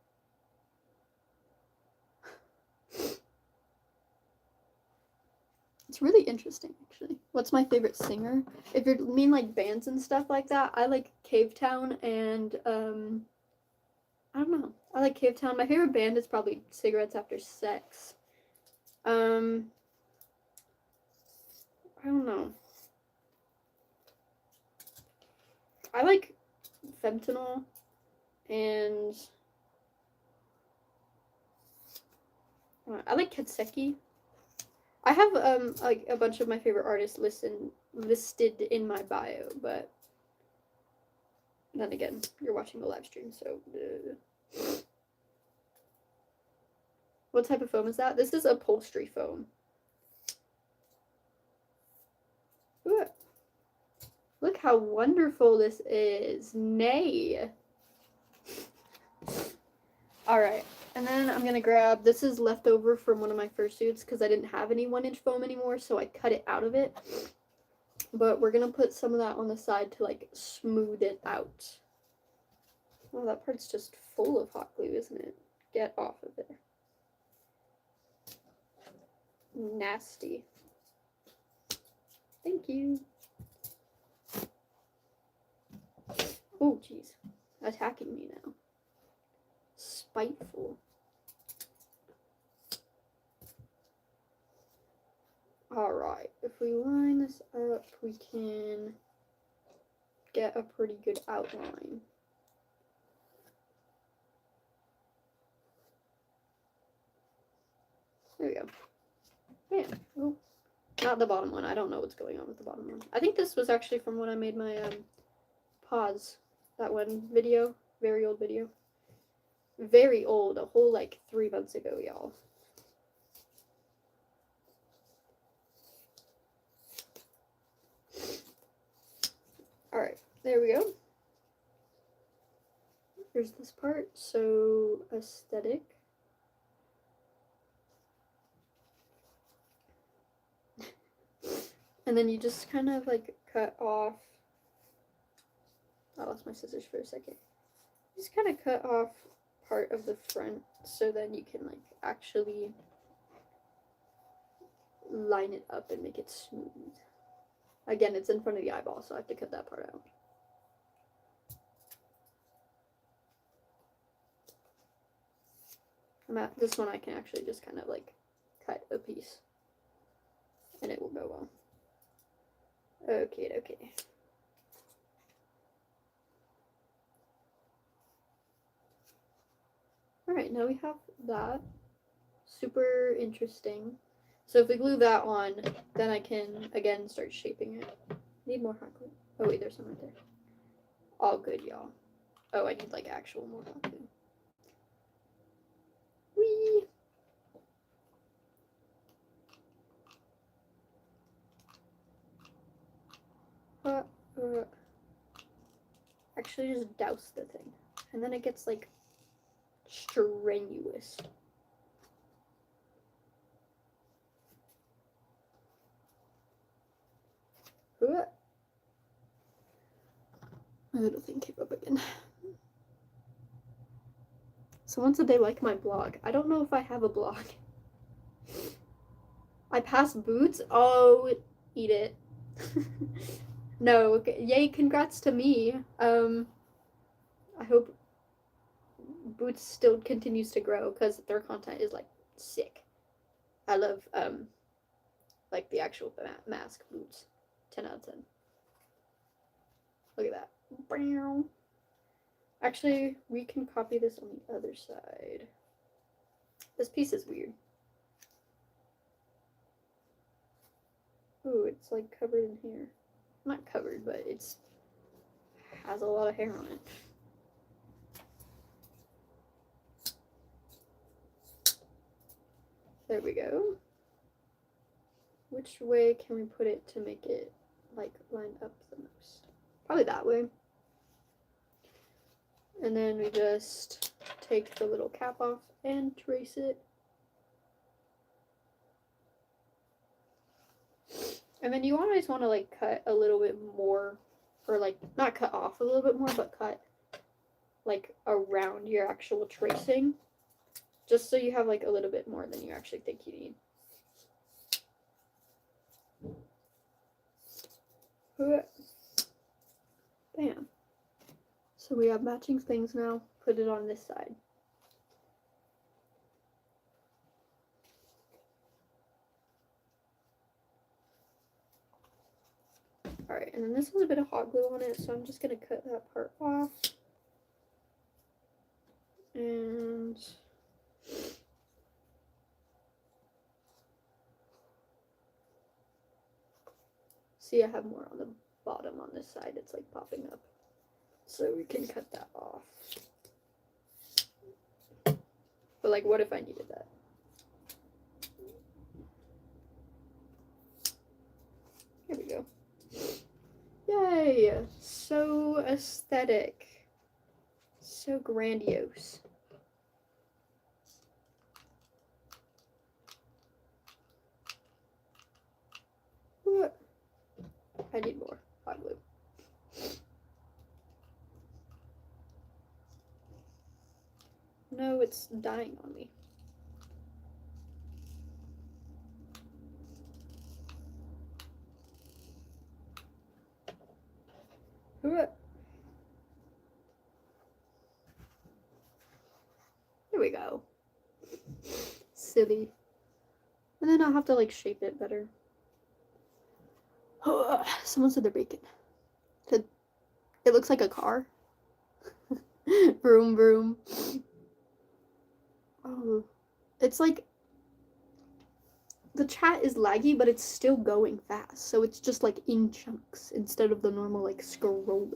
It's really interesting, actually. What's my favorite singer? If you mean like bands and stuff like that, I like Cavetown and I don't know. I like Cavetown. My favorite band is probably Cigarettes After Sex. I don't know. I like Fentanyl and I like Katseki. I have like a bunch of my favorite artists listed in my bio, but then again, you're watching the live stream, so what type of foam is that? This is upholstery foam. Ooh. Look how wonderful this is. Nay. Alright, and then I'm gonna grab, this is leftover from one of my fursuits because I didn't have any 1-inch foam anymore, so I cut it out of it. But we're gonna put some of that on the side to like smooth it out. Oh, that part's just full of hot glue, isn't it? Get off of there. Nasty. Thank you. Oh, jeez. Attacking me now. Spiteful. Alright, if we line this up, we can get a pretty good outline. There we go. Man, oh, not the bottom one. I don't know what's going on with the bottom one. I think this was actually from when I made my pause. That one video. Very old video. Very old. A whole like 3 months ago, y'all. Alright, there we go. Here's this part. So, aesthetic. And then you just kind of like cut off. I lost my scissors for a second. Just kind of cut off part of the front so then you can like actually line it up and make it smooth. Again, it's in front of the eyeball, so I have to cut that part out. This one I can actually just kind of like cut a piece and it will go well. Okay. Alright, now we have that. Super interesting. So if we glue that on, then I can, again, start shaping it. Need more hot glue. Oh wait, there's some right there. All good, y'all. Oh, I need like actual more hot glue. Whee! Actually just douse the thing. And then it gets like strenuous. My little thing came up again. Someone said they like my blog. I don't know if I have a blog. I passed Boots? Oh, eat it. No, okay. Yay, congrats to me. I hope Boots still continues to grow because their content is like sick. I love like the actual mask Boots. 10 out of 10. Look at that. Actually, we can copy this on the other side. This piece is weird. Ooh, it's like covered in hair. Not covered, but it's has a lot of hair on it. There we go. Which way can we put it to make it like line up the most? Probably that way. And then we just take the little cap off and trace it. And then you always want to like cut a little bit more, or like not cut off a little bit more, but cut like around your actual tracing, just so you have like a little bit more than you actually think you need. Bam. So we have matching things now. Put it on this side. Alright, and then this has a bit of hot glue on it, so I'm just going to cut that part off. And see, I have more on the bottom on this side. It's like popping up. So we can cut that off. But like, what if I needed that? Here we go. Yay! So aesthetic. So grandiose. What? I need more hot glue. No, it's dying on me. There we go. Silly. And then I'll have to like shape it better. Oh, someone said they're bacon. It looks like a car. Vroom vroom. Oh, it's like the chat is laggy, but it's still going fast. So it's just like in chunks instead of the normal like scrolling.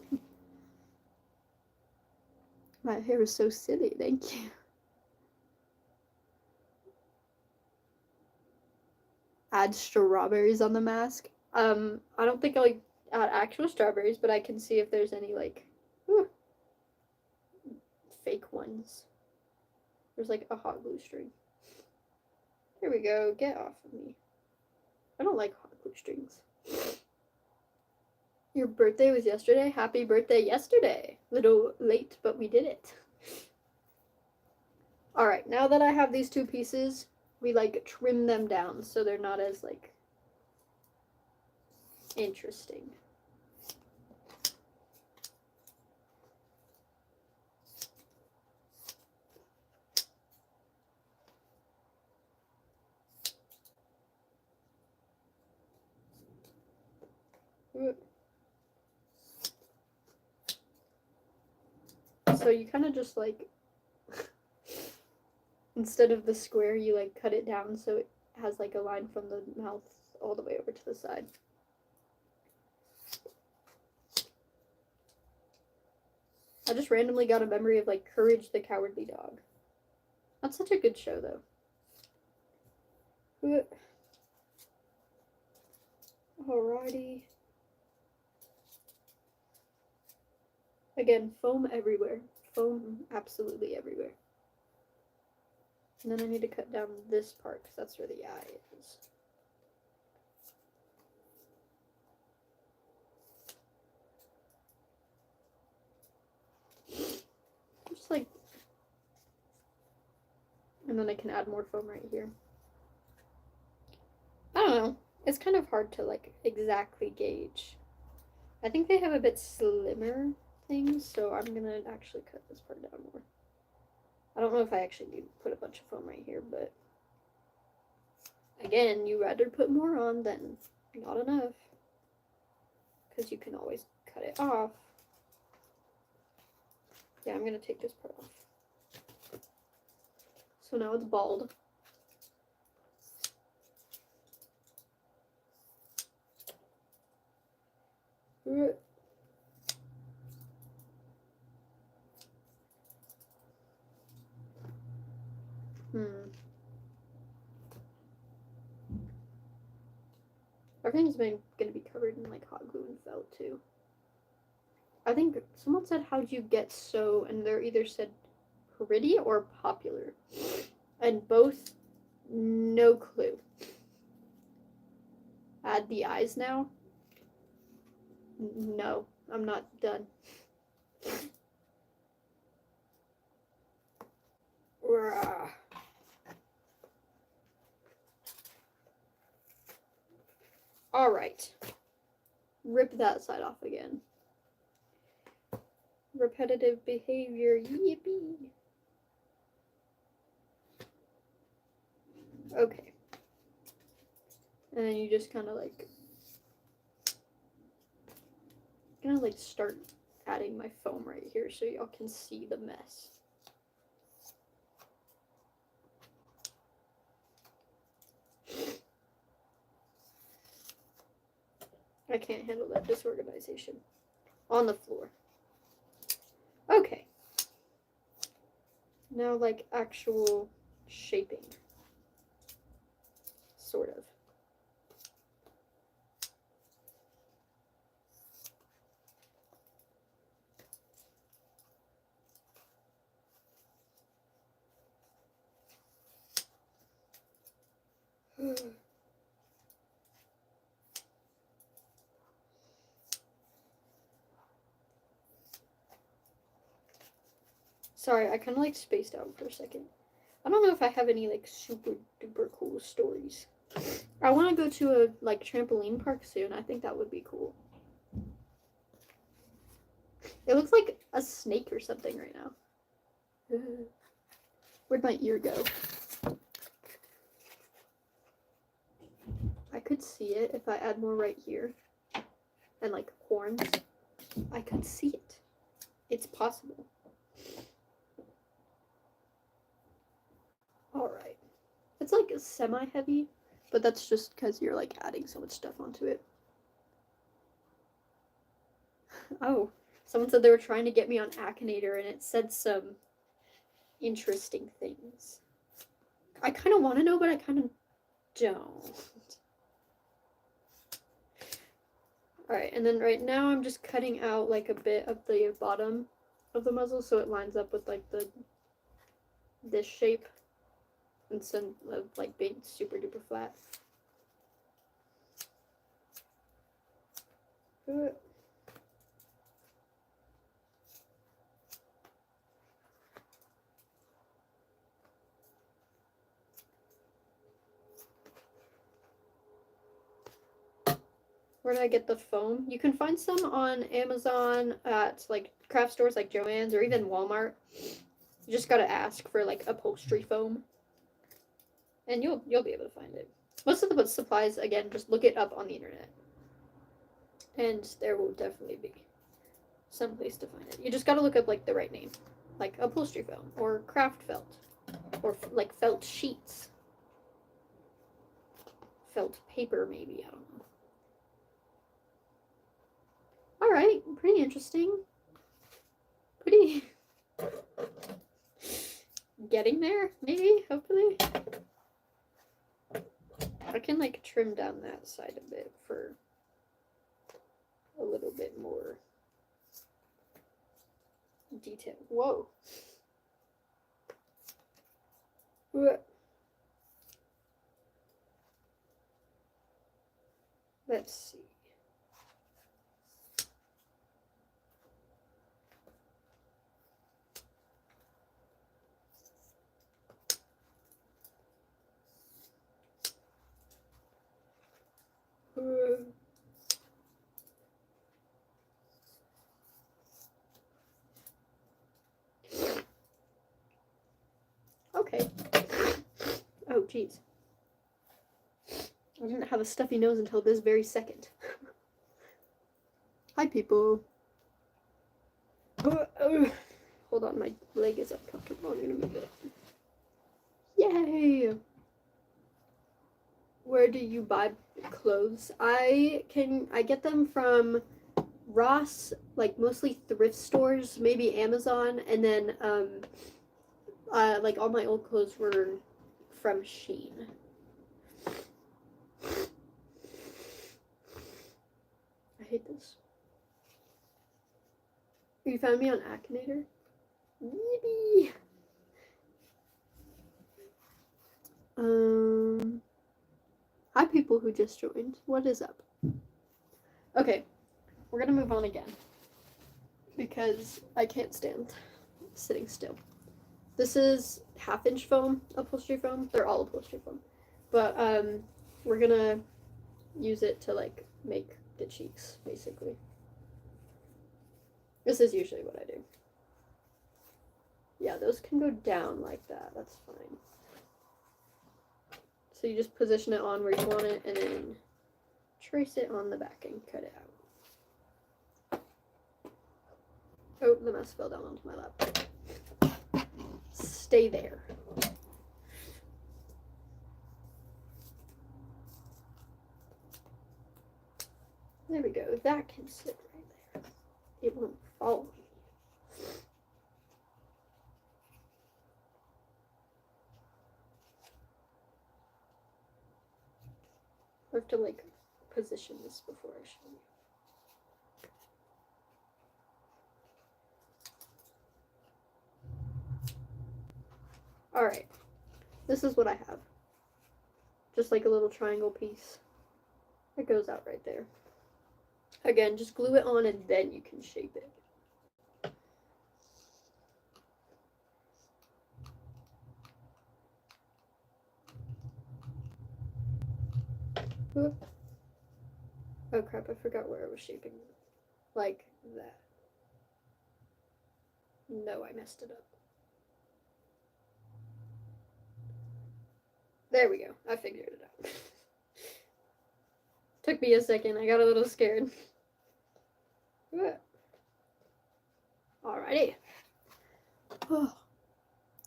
My hair is so silly. Thank you. Add strawberries on the mask. I don't think I'll add actual strawberries, but I can see if there's any like fake ones. There's like a hot glue string. Here we go. Get off of me. I don't like hot glue strings. Your birthday was yesterday? Happy birthday yesterday. Little late, but we did it. Alright, now that I have these two pieces, we like trim them down so they're not as like interesting. So you kind of just like, instead of the square, you like cut it down so it has like a line from the mouth all the way over to the side. I just randomly got a memory of like Courage the Cowardly Dog. That's such a good show though. Alrighty. Again, foam everywhere. Foam absolutely everywhere. And then I need to cut down this part because that's where the eye is. Just like, and then I can add more foam right here. I don't know. It's kind of hard to like exactly gauge. I think they have a bit slimmer things, so I'm gonna actually cut this part down more. I don't know if I actually need to put a bunch of foam right here, but again, you rather put more on than not enough, because you can always cut it off. Yeah, I'm gonna take this part off. So now it's bald. Everything's going to be covered in like hot glue and felt too. I think someone said, how'd you get so, and they're either said pretty or popular. And both, no clue. Add the eyes now? No, I'm not done. Alright. Rip that side off again. Repetitive behavior, yippee. Okay. And then you just kind of like start adding my foam right here so y'all can see the mess. I can't handle that disorganization on the floor. Okay. Now like actual shaping. Sort of. Sorry, I kind of like spaced out for a second. I don't know if I have any like super duper cool stories. I want to go to a like trampoline park soon. I think that would be cool. It looks like a snake or something right now. Where'd my ear go? I could see it if I add more right here. And like horns. I could see it. It's possible. Alright. It's like semi-heavy, but that's just because you're like adding so much stuff onto it. Oh, someone said they were trying to get me on Akinator and it said some interesting things. I kind of want to know, but I kind of don't. Alright, and then right now I'm just cutting out like a bit of the bottom of the muzzle so it lines up with like this shape instead of like being super duper flat. Where did I get the foam? You can find some on Amazon at like craft stores like Joann's or even Walmart. You just gotta ask for like upholstery foam, and you'll be able to find it. Most of the supplies, again, just look it up on the internet, and there will definitely be some place to find it. You just gotta look up like the right name, like upholstery foam or craft felt, or like felt sheets, felt paper maybe. I don't know. All right, pretty interesting. Pretty getting there, maybe, hopefully. I can like trim down that side a bit for a little bit more detail. Whoa. Let's see. Okay. Oh, jeez. I didn't have a stuffy nose until this very second. Hi, people. Hold on, my leg is uncomfortable. I'm gonna move it. Yay! Where do you buy clothes? I get them from Ross, like mostly thrift stores, maybe Amazon, and then like all my old clothes were from Shein. I hate this. You found me on Akinator? Yippee! Hi people who just joined. What is up? Okay, we're gonna move on again because I can't stand sitting still. This is 1/2-inch foam, upholstery foam. They're all upholstery foam, but we're gonna use it to like make the cheeks, basically. This is usually what I do. Yeah, those can go down like that. That's fine. So you just position it on where you want it and then trace it on the back and cut it out. Oh, the mess fell down onto my lap. Stay there. There we go. That can sit right there. It won't fall. I have to like position this before I show you. Alright, this is what I have. Just like a little triangle piece. It goes out right there. Again, just glue it on and then you can shape it. Whoop. Oh crap, I forgot where I was shaping it. Like that. No, I messed it up. There we go. I figured it out. Took me a second. I got a little scared. Alrighty. Oh.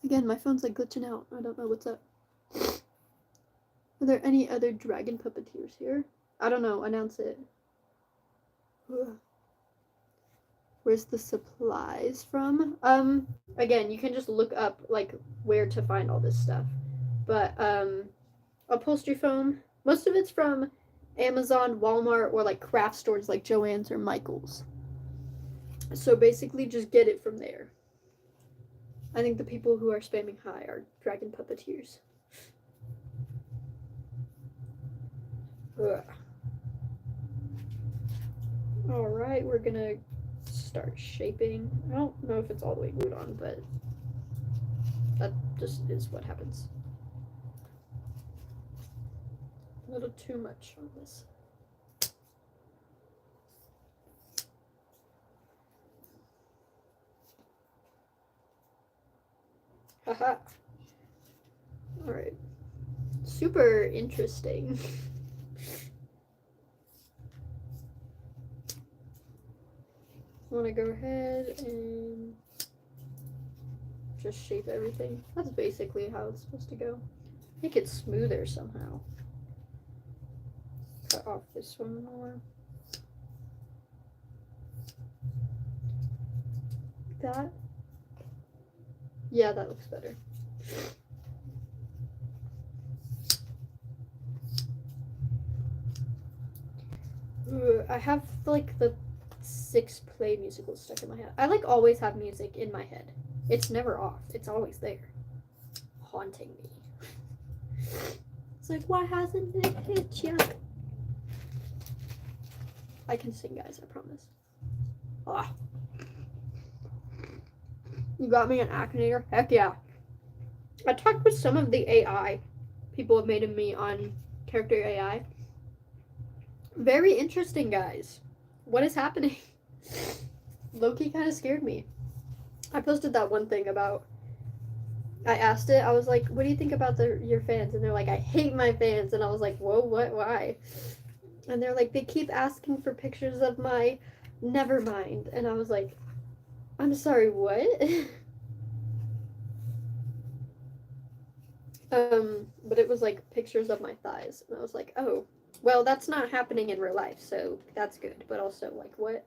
Again, my phone's like glitching out. I don't know what's up. Are there any other dragon puppeteers here? I don't know. Announce it. Where's the supplies from? Again, you can just look up like where to find all this stuff. But upholstery foam, most of it's from Amazon, Walmart, or like craft stores like Joann's or Michael's. So basically just get it from there. I think the people who are spamming hi are dragon puppeteers. Alright, we're gonna start shaping. I don't know if it's all the way glued on, but that just is what happens. A little too much on this. Haha. Alright. Super interesting. I want to go ahead and just shape everything. That's basically how it's supposed to go. Make it smoother somehow. Cut off this one more. That? Yeah, that looks better. I have like the 6 play musicals stuck in my head. I like always have music in my head. It's never off. It's always there. Haunting me. It's like, why hasn't it hit yet? I can sing, guys, I promise. Ah. You got me an Akinator? Heck yeah. I talked with some of the AI people have made of me on character AI. Very interesting, guys. What is happening? Loki kind of scared me. I posted that one thing about, I asked it, I was like, what do you think about your fans? And they're like, I hate my fans. And I was like, whoa, what, why? And they're like, they keep asking for pictures of my Nevermind. And I was like, I'm sorry, what? But it was like pictures of my thighs. And I was like, oh, well, that's not happening in real life, so that's good. But also, like, what?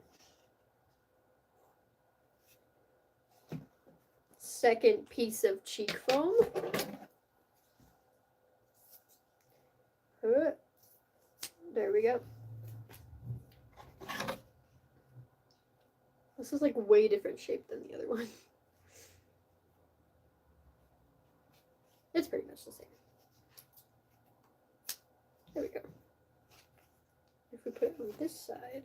Second piece of cheek foam. There we go. This is like way different shape than the other one. It's pretty much the same. There we go. If we put it on this side.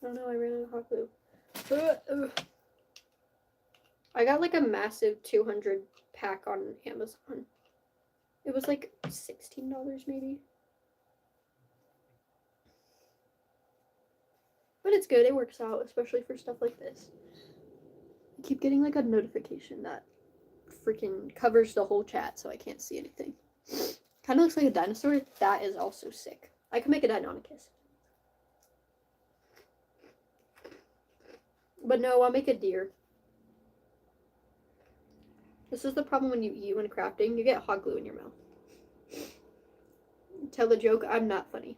Oh no, I ran out of hot glue. I got like a massive 200 pack on Amazon. It was like $16 maybe. But it's good, it works out, especially for stuff like this. I keep getting like a notification that freaking covers the whole chat so I can't see anything. Kind of looks like a dinosaur. That is also sick. I could make a Deinonychus. But no, I'll make a deer. This is the problem when you eat when crafting. You get hot glue in your mouth. Tell the joke, I'm not funny.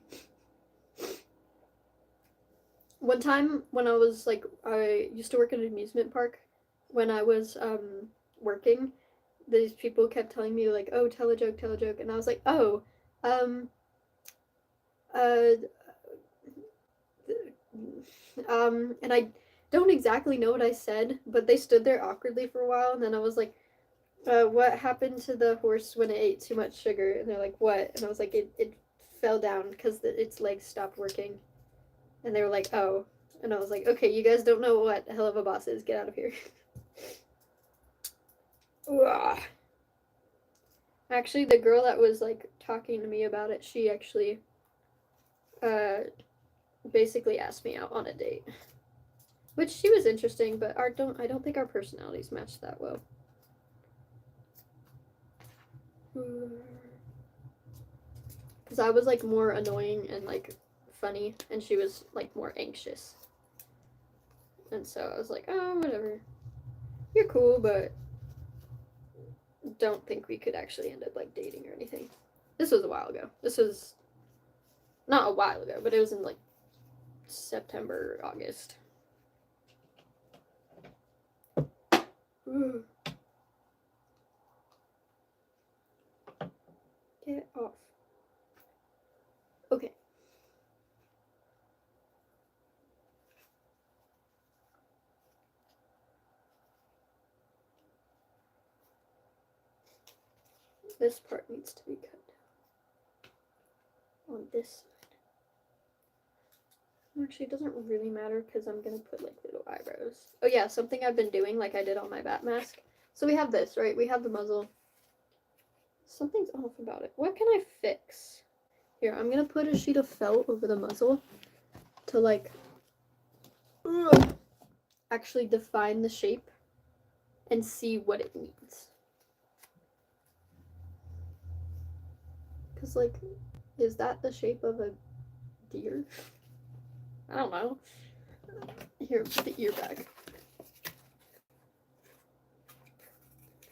One time when I was like, I used to work at an amusement park. When I was working, these people kept telling me like, oh, tell a joke, and I was like, oh, and I don't exactly know what I said, but they stood there awkwardly for a while, and then I was like, what happened to the horse when it ate too much sugar? And they're like, what? And I was like, it fell down because its legs stopped working. And they were like, oh. And I was like, okay, you guys don't know what hell of a boss is. Get out of here. Actually, the girl that was like talking to me about it, she actually basically asked me out on a date. Which she was interesting, but I don't think our personalities matched that well. Because I was like more annoying and like funny, and she was like more anxious. And so I was like, oh, whatever. You're cool, but don't think we could actually end up like dating or anything. This was a while ago. This was not a while ago, but it was in like September, August. Get off. Okay. This part needs to be cut down on this side. Actually, it doesn't really matter because I'm gonna put like little eyebrows. Oh yeah, something I've been doing like I did on my bat mask. So we have this, right? We have the muzzle. Something's off about it. What can I fix? Here, I'm gonna put a sheet of felt over the muzzle to like actually define the shape and see what it means. Cause like, is that the shape of a deer? I don't know. Here, put the ear back.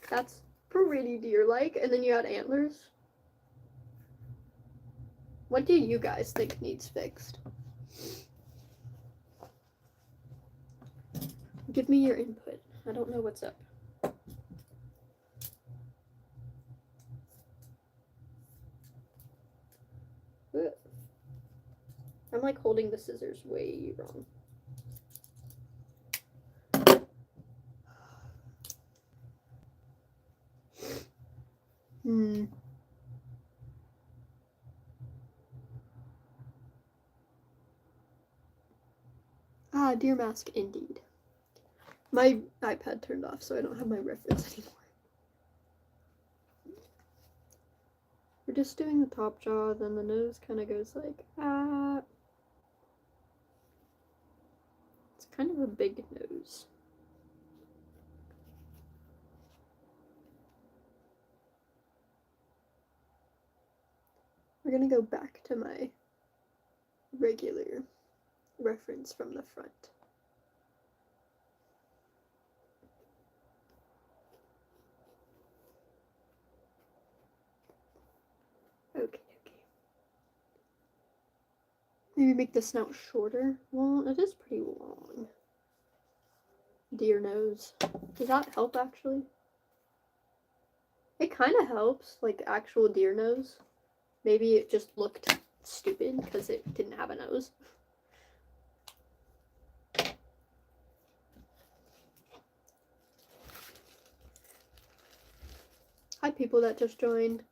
That's pretty deer-like, and then you add antlers. What do you guys think needs fixed? Give me your input. I don't know what's up. I'm like holding the scissors way wrong. Ah, deer mask indeed. My iPad turned off, so I don't have my reference anymore. We're just doing the top jaw, then the nose kind of goes like, ah. It's kind of a big nose. We're gonna go back to my regular reference from the front. Okay. Maybe make the snout shorter. Well, it is pretty long. Deer nose. Does that help actually? It kind of helps, like actual deer nose. Maybe it just looked stupid because it didn't have a nose. Hi, people that just joined.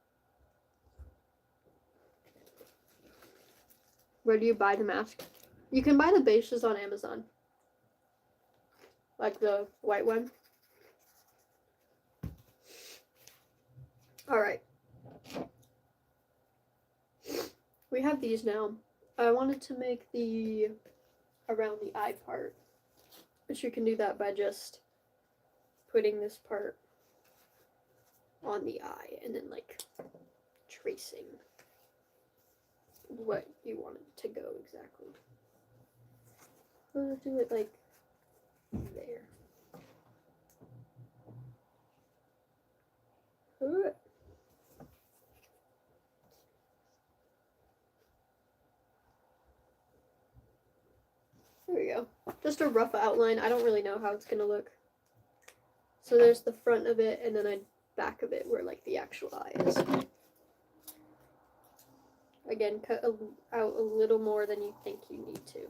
Where do you buy the mask? You can buy the bases on Amazon. Like the white one. Alright. We have these now. I wanted to make the around the eye part. But you can do that by just putting this part on the eye and then like tracing what you want it to go exactly. We'll do it like there. There we go. Just a rough outline. I don't really know how it's gonna look. So there's the front of it and then a back of it where like the actual eye is. Again, cut out a little more than you think you need to.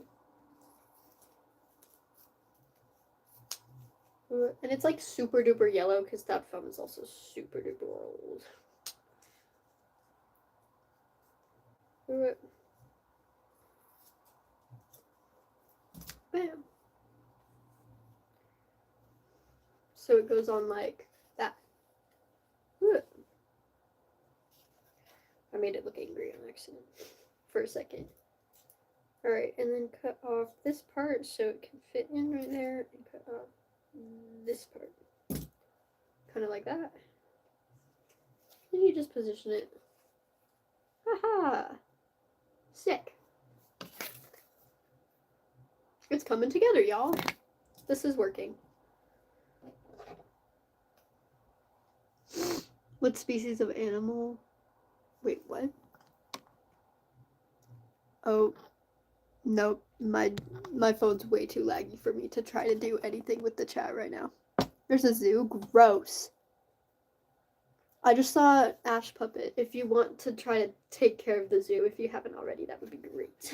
And it's like super duper yellow because that phone is also super duper old. Bam. So it goes on like that. I made it look angry on accident for a second. Alright, and then cut off this part so it can fit in right there, and cut off this part. Kind of like that. Then you just position it. Haha! Sick. It's coming together, y'all. This is working. What species of animal? Wait, what? Oh, nope. My phone's way too laggy for me to try to do anything with the chat right now. There's a zoo? Gross. I just saw Ash Puppet. If you want to try to take care of the zoo, if you haven't already, that would be great.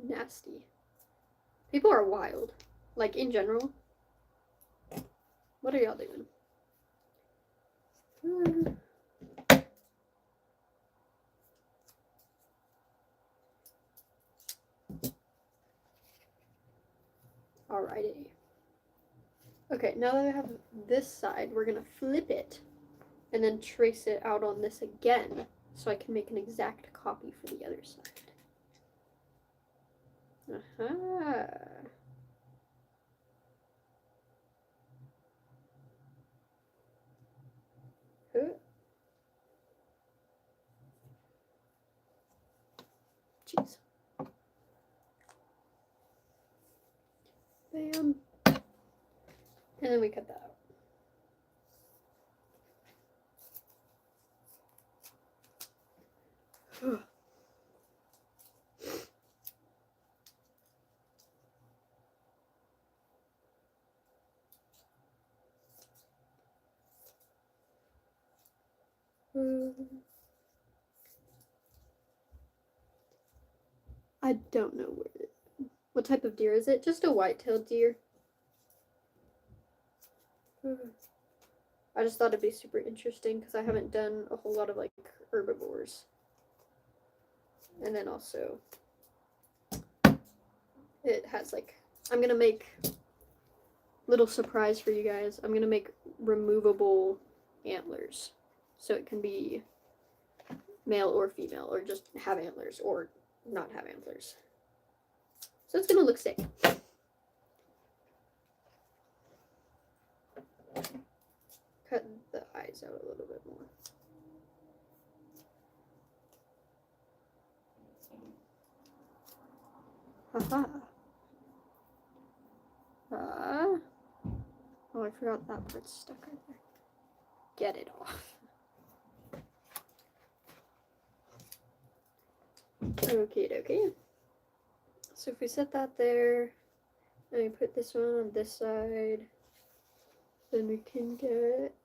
Nasty. People are wild. Like, in general. What are y'all doing? Alrighty. Okay, now that I have this side, we're gonna flip it and then trace it out on this again so I can make an exact copy for the other side. Aha. Jeez. Bam. And then we cut that out. I don't know what type of deer is it? Just a white-tailed deer. I just thought it'd be super interesting because I haven't done a whole lot of like herbivores. And then also it has like, I'm gonna make, little surprise for you guys, I'm gonna make removable antlers. So it can be male or female, or just have antlers or not have antlers. So it's gonna look sick. Cut the eyes out a little bit more. Haha. Oh, I forgot that part's stuck right there. Get it off. Okay, okay. So if we set that there, and we put this one on this side, then we can get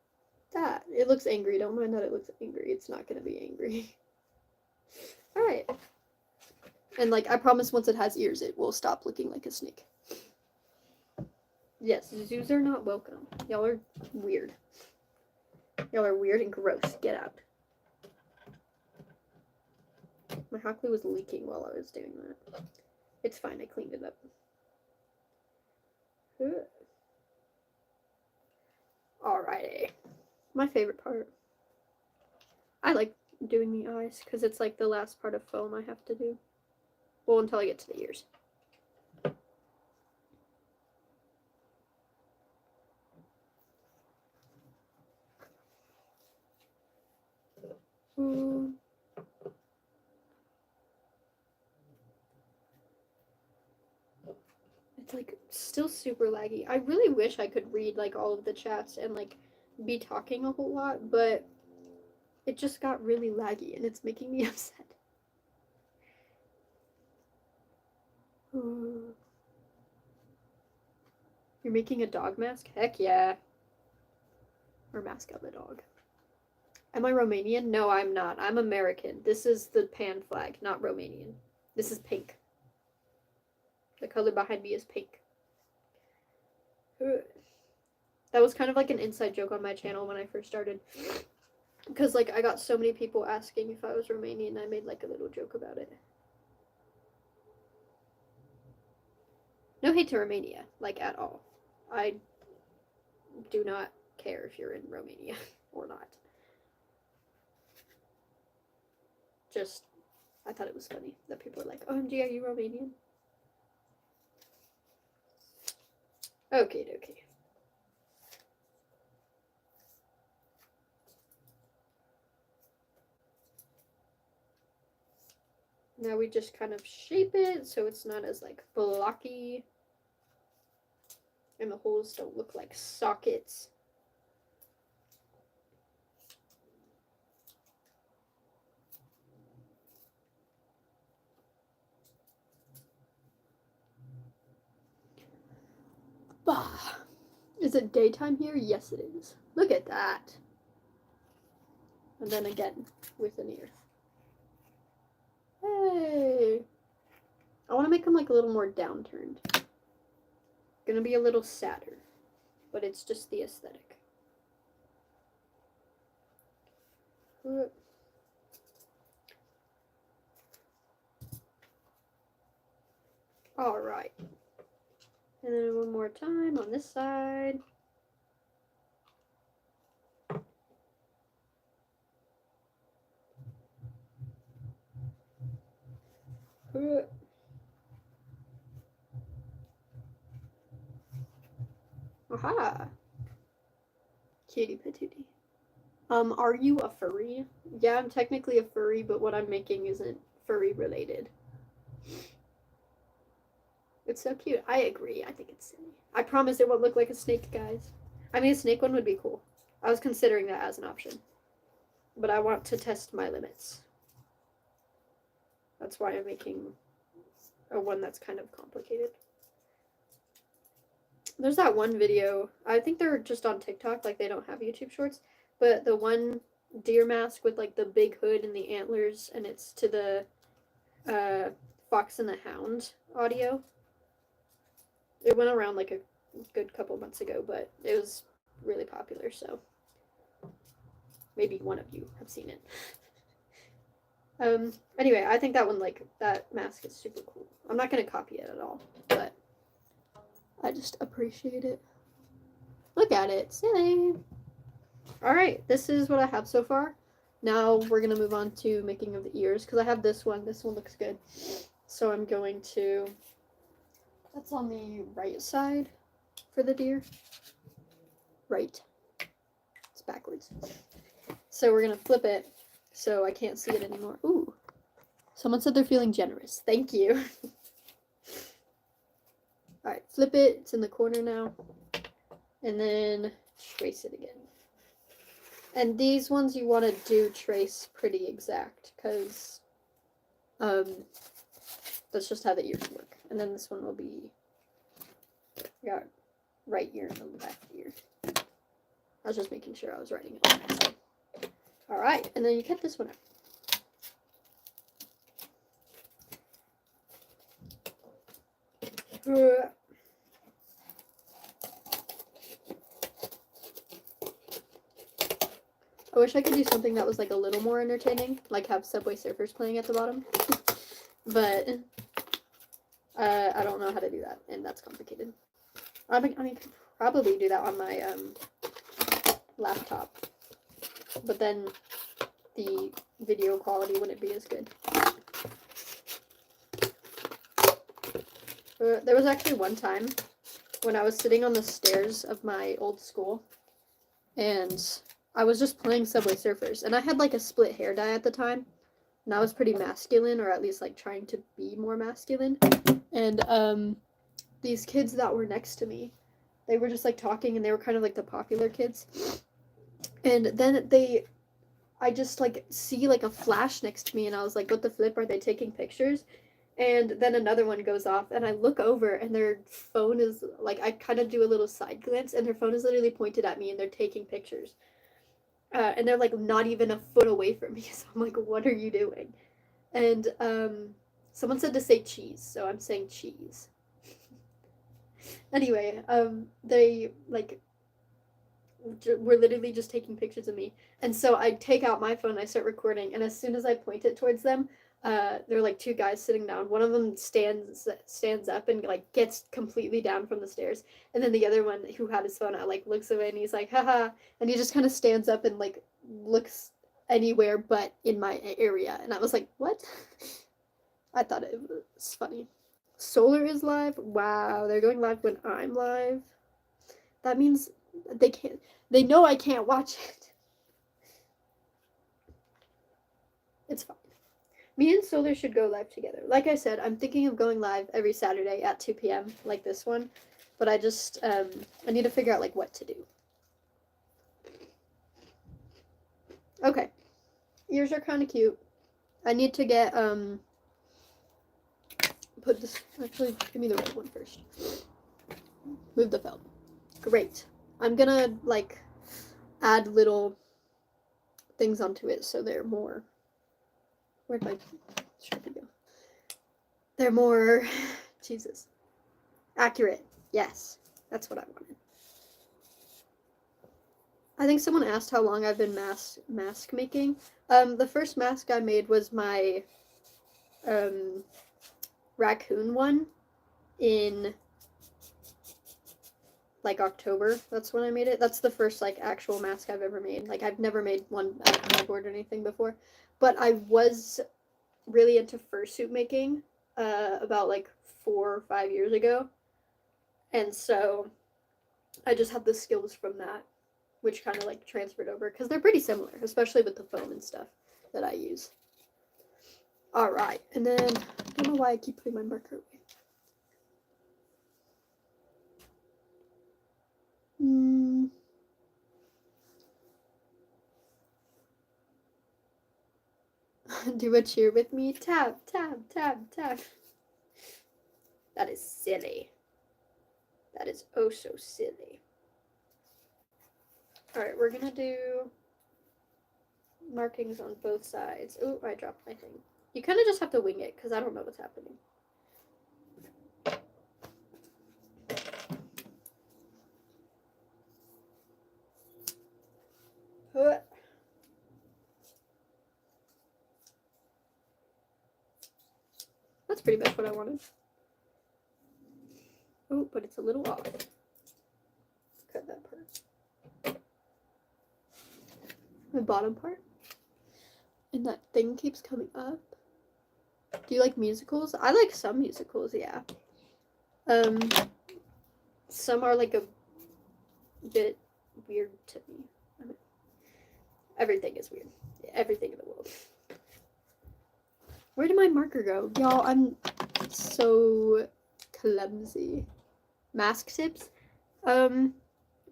that. It looks angry. Don't mind that it looks angry. It's not going to be angry. Alright. And like, I promise once it has ears, it will stop looking like a snake. Yes, zoos are not welcome. Y'all are weird. Y'all are weird and gross. Get out. My hot glue was leaking while I was doing that. It's fine, I cleaned it up. Alrighty. My favorite part. I like doing the eyes because it's like the last part of foam I have to do. Well, until I get to the ears. It's like still super laggy. I really wish I could read like all of the chats and like be talking a whole lot, but it just got really laggy and it's making me upset. You're making a dog mask? Heck yeah. Or mask of a dog. Am I Romanian? No, I'm not. I'm American. This is the pan flag, not Romanian. This is pink. The color behind me is pink. That was kind of like an inside joke on my channel when I first started. Because like I got so many people asking if I was Romanian, I made like a little joke about it. No hate to Romania, like at all. I do not care if you're in Romania or not. Just, I thought it was funny that people were like, OMG, are you Romanian? Okay, dokie. Now we just kind of shape it so it's not as like blocky. And the holes don't look like sockets. Bah. Is it daytime here? Yes, it is. Look at that. And then again, with an ear. Hey. I want to make them like a little more downturned. Gonna be a little sadder. But it's just the aesthetic. Alright. And then one more time on this side. Aha! Cutie patootie. Are you a furry? Yeah, I'm technically a furry, but what I'm making isn't furry related. It's so cute. I agree. I think it's silly. I promise it won't look like a snake, guys. I mean, a snake one would be cool. I was considering that as an option. But I want to test my limits. That's why I'm making a one that's kind of complicated. There's that one video. I think they're just on TikTok, like they don't have YouTube shorts. But the one deer mask with like the big hood and the antlers, and it's to the Fox and the Hound audio. It went around like a good couple months ago, but it was really popular, so maybe one of you have seen it. Anyway, I think that one, like, that mask is super cool. I'm not gonna copy it at all, but I just appreciate it. Look at it, silly. Alright, this is what I have so far. Now we're gonna move on to making of the ears, because I have this one. This one looks good. So I'm going to, that's on the right side for the deer. Right. It's backwards. So we're gonna flip it so I can't see it anymore. Ooh. Someone said they're feeling generous. Thank you. Alright, flip it. It's in the corner now. And then trace it again. And these ones you want to do trace pretty exact, because that's just how the ears work. And then this one will be, got right ear and the left ear. I was just making sure I was writing it on that side. Alright, and then you cut this one out. I wish I could do something that was like a little more entertaining, like have Subway Surfers playing at the bottom. But I don't know how to do that, and that's complicated. I mean, I could probably do that on my laptop, but then the video quality wouldn't be as good. There was actually one time when I was sitting on the stairs of my old school, and I was just playing Subway Surfers, and I had like a split hair dye at the time, and I was pretty masculine, or at least like trying to be more masculine. And these kids that were next to me, they were just like talking, and they were kind of like the popular kids. And then I just like see like a flash next to me, and I was like, what the flip, are they taking pictures? And then another one goes off, and I look over, and their phone is like, I kind of do a little side glance, and their phone is literally pointed at me, and they're taking pictures. And they're like not even a foot away from me, so I'm like, what are you doing? And someone said to say cheese, so I'm saying cheese. Anyway, they like were literally just taking pictures of me, and so I take out my phone, I start recording, and as soon as I point it towards them, there were like two guys sitting down. One of them stands up and like gets completely down from the stairs, and then the other one who had his phone out like looks away, and he's like, haha, and he just kind of stands up and like looks anywhere but in my area, and I was like, what? I thought it was funny. Solar is live? Wow, they're going live when I'm live. That means they know I can't watch it. It's fine. Me and Solar should go live together. Like I said, I'm thinking of going live every Saturday at 2 p.m. like this one, but I just I need to figure out like what to do. Okay, ears are kind of cute. I need to get put this, actually give me the red one first. Move the felt. Great. I'm gonna like add little things onto it so they're more, where'd my Sharpie go? They're more, Jesus, accurate. Yes, that's what I wanted. I think someone asked how long I've been mask making. The first mask I made was my raccoon one in like October. That's when I made it. That's the first like actual mask I've ever made. Like I've never made one out of cardboard or anything before. But I was really into fursuit making about like 4 or 5 years ago. And so I just have the skills from that, which kind of like transferred over because they're pretty similar, especially with the foam and stuff that I use. All right, and then I don't know why I keep putting my marker away. Do a cheer with me. Tab, tab, tab, tab. That is silly. That is oh so silly. Alright, we're gonna do markings on both sides. Oh, I dropped my thing. You kind of just have to wing it because I don't know what's happening. That's pretty much what I wanted. Oh, but it's a little off. Cut that part. The bottom part. And that thing keeps coming up. Do you like musicals? I like some musicals, yeah. Some are like a bit weird to me. I mean, everything is weird. Everything in the world. Where did my marker go? Y'all, I'm so clumsy. Mask tips?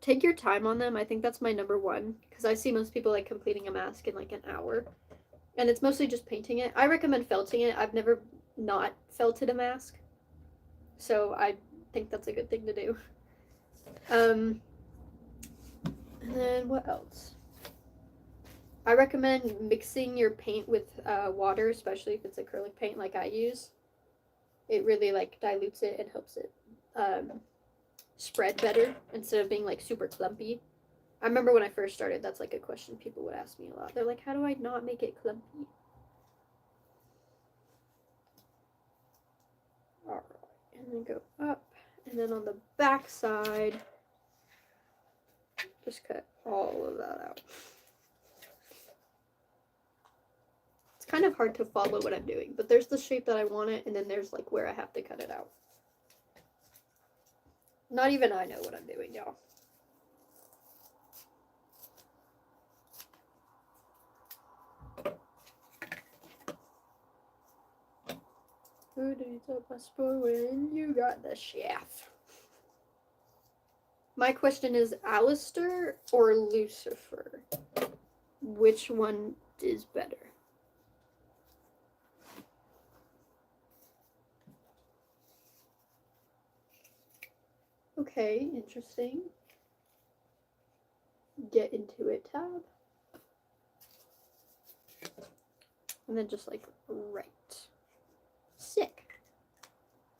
Take your time on them. I think that's my number one. Because I see most people like completing a mask in like an hour. And it's mostly just painting it. I recommend felting it. I've never not felted a mask. So I think that's a good thing to do. And then what else? I recommend mixing your paint with water, especially if it's acrylic paint like I use. It really like dilutes it and helps it spread better instead of being like super clumpy. I remember when I first started, that's like a question people would ask me a lot. They're like, how do I not make it clumpy? Alright, and then go up, and then on the back side, just cut all of that out. It's kind of hard to follow what I'm doing, but there's the shape that I want it, and then there's like where I have to cut it out. Not even I know what I'm doing, y'all. Who needs a passport when you got the chef? My question is Alistair or Lucifer? Which one is better? Okay, interesting. Get into it tab. And then just like right. Sick.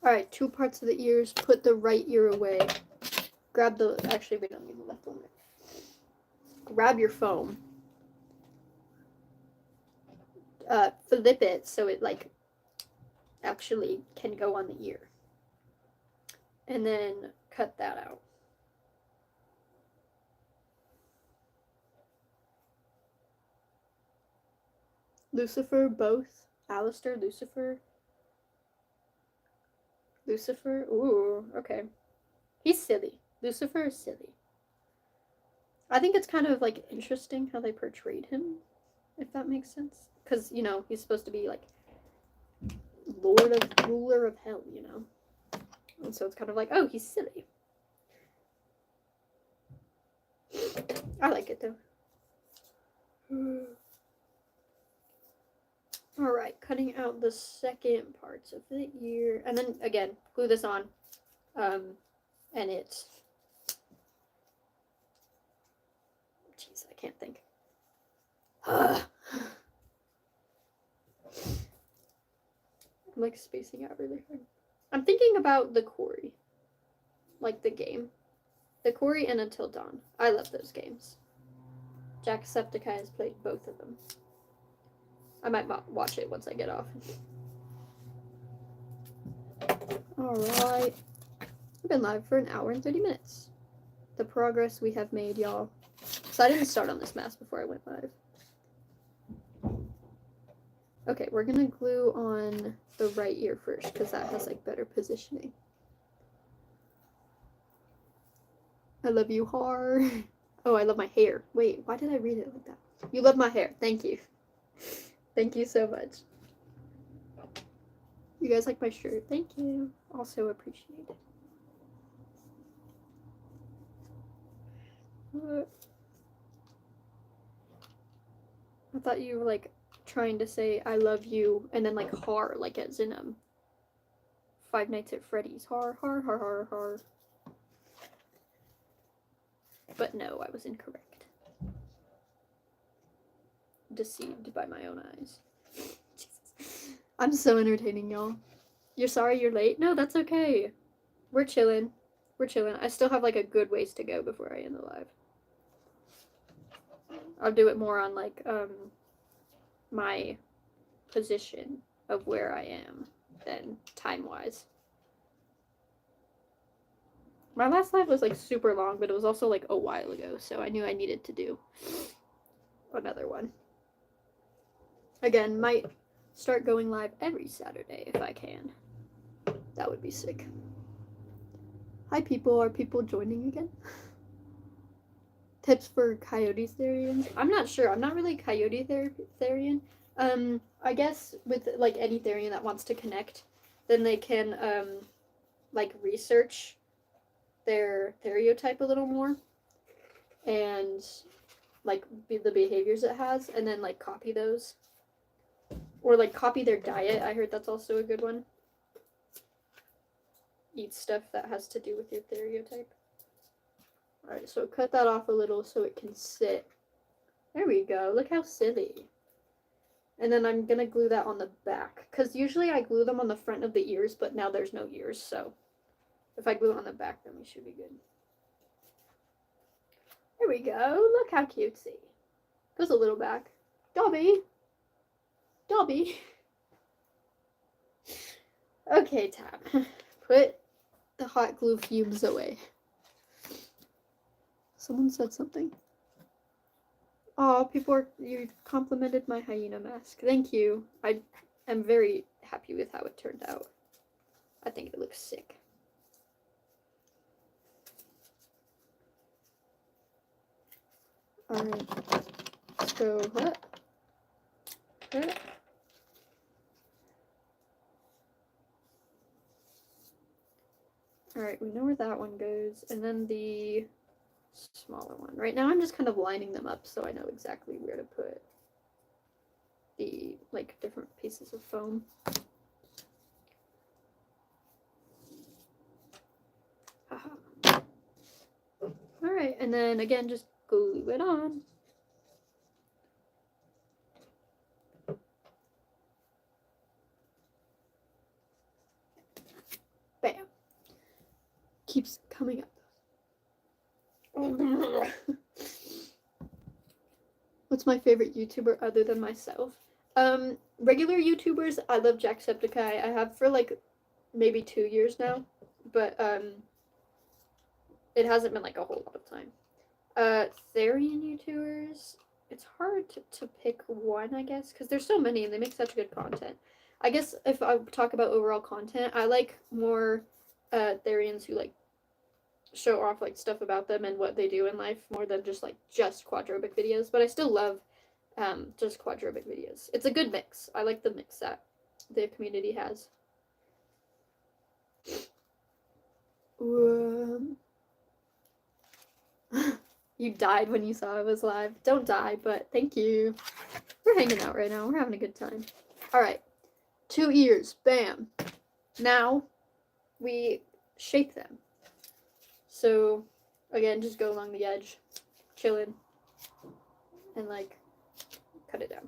Alright, 2 parts of the ears. Put the right ear away. Grab the... Actually, we don't need the left one. Grab your foam. Flip it so it, like, actually can go on the ear. And then cut that out. Lucifer, both. Alistair, Lucifer. Lucifer? Ooh, okay. He's silly. Lucifer is silly. I think it's kind of, like, interesting how they portrayed him, if that makes sense. Because, you know, he's supposed to be, like, ruler of hell, you know? And so it's kind of like, oh, he's silly. I like it, though. Alright, cutting out the second parts of the ear. And then, again, glue this on. And it's... Jeez, I can't think. I'm, like, spacing out really hard. I'm thinking about the Quarry. Like, the game. The Quarry and Until Dawn. I love those games. Jacksepticeye has played both of them. I might watch it once I get off. Alright. I've been live for 1 hour and 30 minutes. the progress we have made, y'all. So I didn't start on this mask before I went live. Okay, we're gonna glue on the right ear first because that has like better positioning. I love you, Har. Oh, I love my hair. Wait, why did I read it like that? You love my hair. Thank you. Thank you so much. You guys like my shirt? Thank you. Also appreciate it. I thought you were like trying to say I love you and then like har, like as in Five Nights at Freddy's. Har, har, har, har, har. But no, I was incorrect. Deceived by my own eyes. Jesus. I'm so entertaining, y'all. You're sorry you're late? No, that's okay. We're chilling. We're chilling. I still have like a good ways to go before I end the live. I'll do it more on like my position of where I am than time-wise. My last live was like super long, but it was also like a while ago, so I knew I needed to do another one. Again, might start going live every Saturday if I can. That would be sick. Hi people, are people joining again? Tips for Coyote Therians? I'm not sure. I'm not really Coyote Therian. I guess with like any Therian that wants to connect, then they can like research their stereotype a little more and like the behaviors it has, and then like copy those, or like copy their diet. I heard that's also a good one. Eat stuff that has to do with your stereotype. Alright, so cut that off a little so it can sit. There we go. Look how silly. And then I'm gonna glue that on the back, because usually I glue them on the front of the ears, but now there's no ears, so if I glue it on the back, then we should be good. There we go. Look how cutesy. Goes a little back. Dobby. Dobby. Okay, Tab. Put the hot glue fumes away. Someone said something. Oh, you complimented my hyena mask. Thank you. I am very happy with how it turned out. I think it looks sick. Alright. So, what? Alright, we know where that one goes. And then the smaller one. Right now I'm just kind of lining them up so I know exactly where to put the like different pieces of foam. Alright, and then again just glue it on. Bam. Keeps coming up. What's my favorite YouTuber other than myself? Regular YouTubers, I love Jacksepticeye. I have for like maybe 2 years now, but it hasn't been like a whole lot of time. Therian YouTubers, it's hard to pick one, I guess, because there's so many and they make such good content. I guess if I talk about overall content, I like more Therians who like show off like stuff about them and what they do in life more than just quadrobic videos, but I still love just quadrobic videos. It's a good mix. I like the mix that the community has. You died when you saw I was live. Don't die, but thank you. We're hanging out right now. We're having a good time. Alright. 2 ears. Bam. Now we shape them. So, again, just go along the edge, chillin', and, like, cut it down.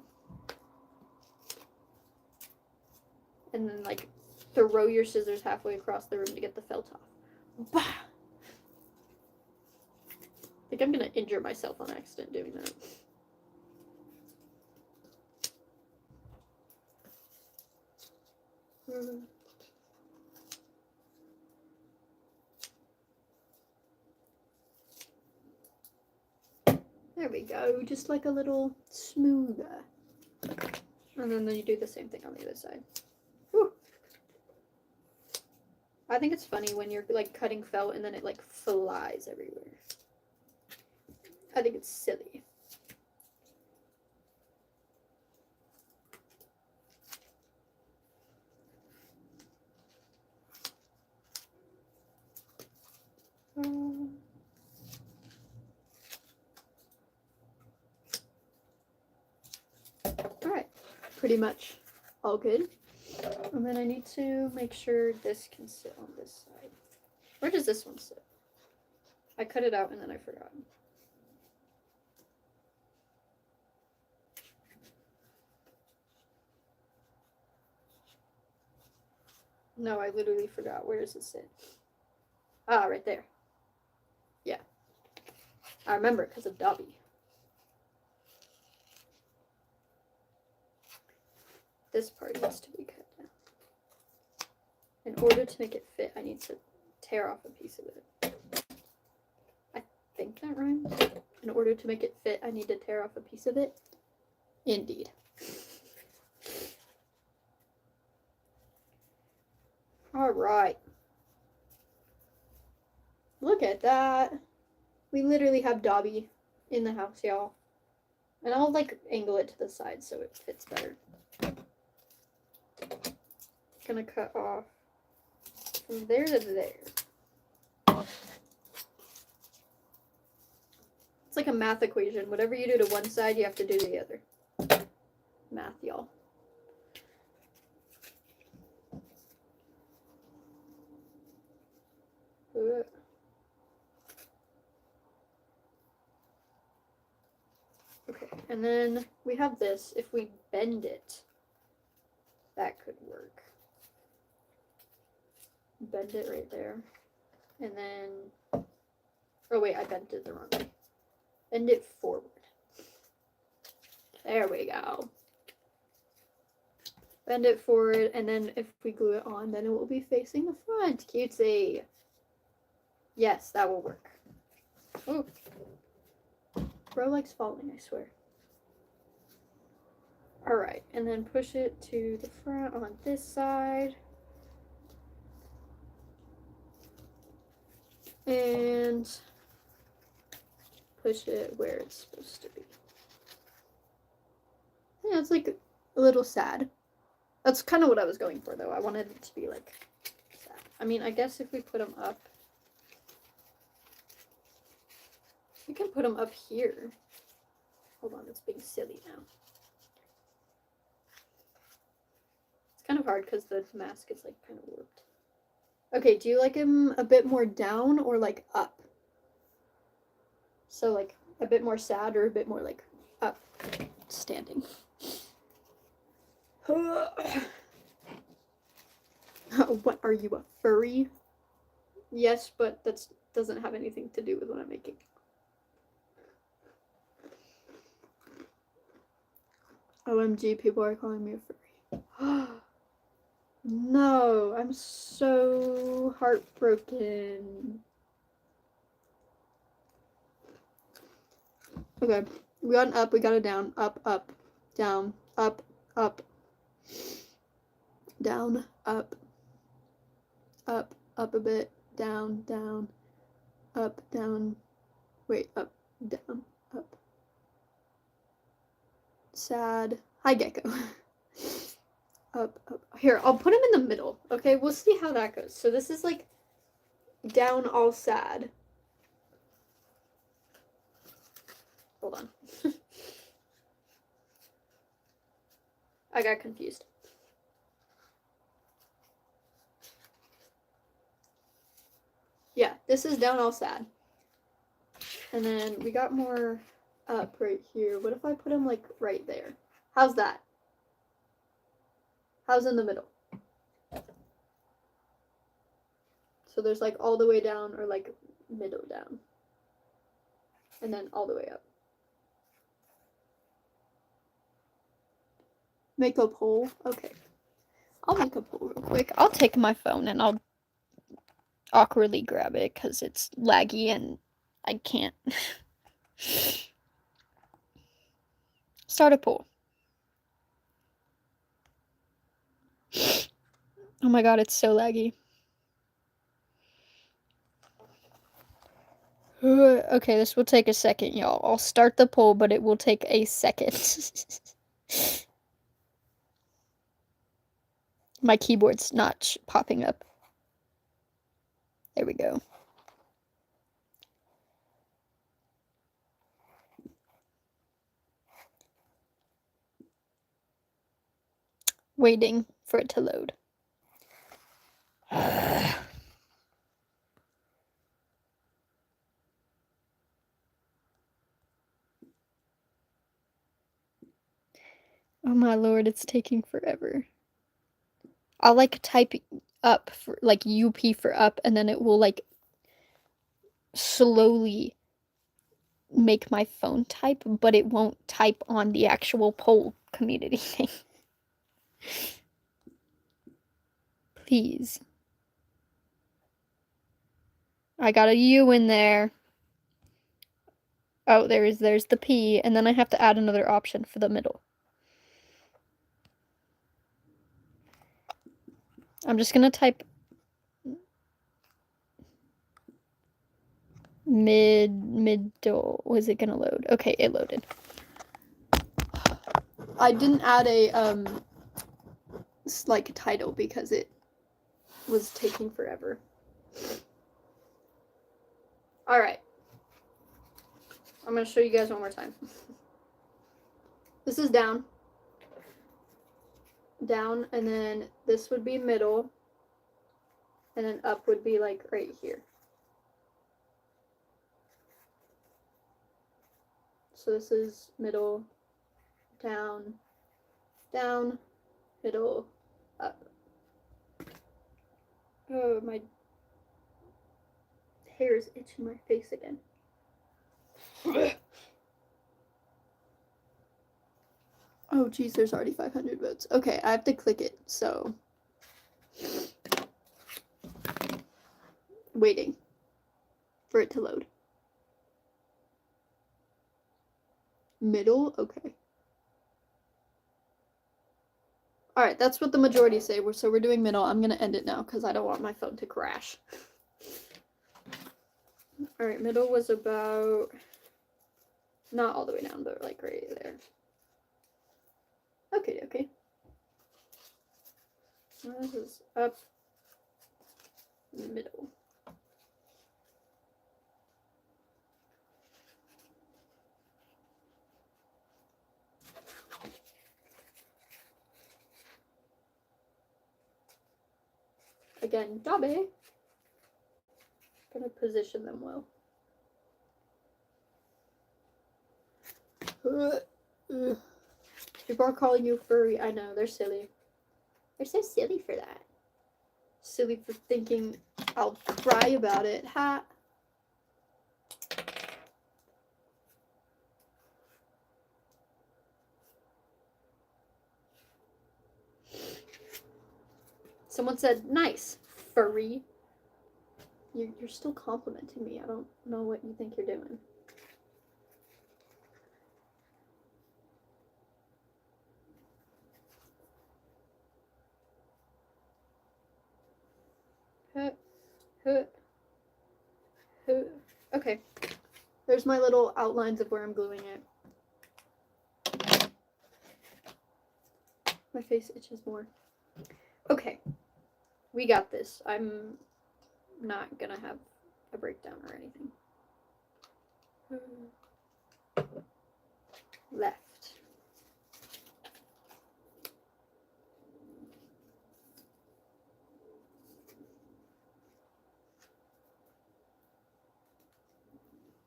And then, like, throw your scissors halfway across the room to get the felt off. Bah! I think I'm gonna injure myself on accident doing that. There we go, just like a little smoother. And then you do the same thing on the other side. Whew. I think it's funny when you're like cutting felt and then it like flies everywhere. I think it's silly. Alright, pretty much all good. And then I need to make sure this can sit on this side. Where does this one sit? I cut it out and then I forgot. No, I literally forgot. Where does it sit? Ah, right there. Yeah. I remember because of Dobby. This part needs to be cut down. In order to make it fit, I need to tear off a piece of it. I think that rhymes. In order to make it fit, I need to tear off a piece of it. Indeed. Alright. Look at that. We literally have Dobby in the house, y'all. And I'll like angle it to the side so it fits better. Gonna cut off from there to there. It's like a math equation. Whatever you do to one side, you have to do to the other. Math, y'all. Okay, and then we have this. If we bend it, that could work. Bend it right there. And then, oh wait, I bent it the wrong way. Bend it forward. There we go. Bend it forward, and then if we glue it on, then it will be facing the front. Cutesy. Yes, that will work. Oh. Bro likes falling, I swear. Alright, and then push it to the front on this side. And push it where it's supposed to be. Yeah, it's like a little sad. That's kind of what I was going for, though. I wanted it to be like sad. I mean, I guess if we put them up, we can put them up here. Hold on, it's being silly now. It's kind of hard because the mask is like kind of warped. Okay, do you like him a bit more down or like up? So like a bit more sad or a bit more like up standing? What, are you a furry? Yes, but that doesn't have anything to do with what I'm making. OMG, people are calling me a furry. No, I'm so heartbroken. Okay, we got an up, we got a down, up, up, down, up, up, down, up, up, up a bit, down, down, up, down, wait, up, down, up. Sad. Hi, Gecko. Up, up. Here, I'll put him in the middle. Okay, we'll see how that goes. So this is like down all sad. Hold on. I got confused. Yeah, this is down all sad. And then we got more up right here. What if I put him like right there? How's that? How's in the middle? So there's like all the way down or like middle down. And then all the way up. Make a poll? Okay. I'll make a poll real quick. I'll take my phone and I'll awkwardly grab it because it's laggy and I can't. Start a poll. Oh my god, it's so laggy. Okay, this will take a second, y'all. I'll start the poll, but it will take a second. My keyboard's not popping up. There we go. Waiting for it to load. Oh my lord, it's taking forever. I'll like type up for like UP for up, and then it will like slowly make my phone type, but it won't type on the actual poll community thing. Please. I got a U in there. Oh, there's the P, and then I have to add another option for the middle. I'm just gonna type middle. Was it gonna load? Okay, it loaded. I didn't add a like title because it was taking forever. All right. I'm gonna show you guys one more time. This is down, and then this would be middle, and then up would be like right here. So this is middle, down, down, middle, up. Oh, my hair is itching my face again. Oh geez, there's already 500 votes. Okay, I have to click it, so waiting for it to load. Middle, okay. All right, that's what the majority say. So we're doing middle. I'm gonna end it now because I don't want my phone to crash. All right, middle was about not all the way down, but like right there. Okay, okay. So this is up, middle. Again, Dabe. Gonna position them well. People are calling you furry. I know, they're silly. They're so silly for that. Silly for thinking I'll cry about it. Ha. Someone said, nice, furry. You're still complimenting me. I don't know what you think you're doing. Okay. There's my little outlines of where I'm gluing it. My face itches more. Okay. We got this. I'm not gonna have a breakdown or anything. Left.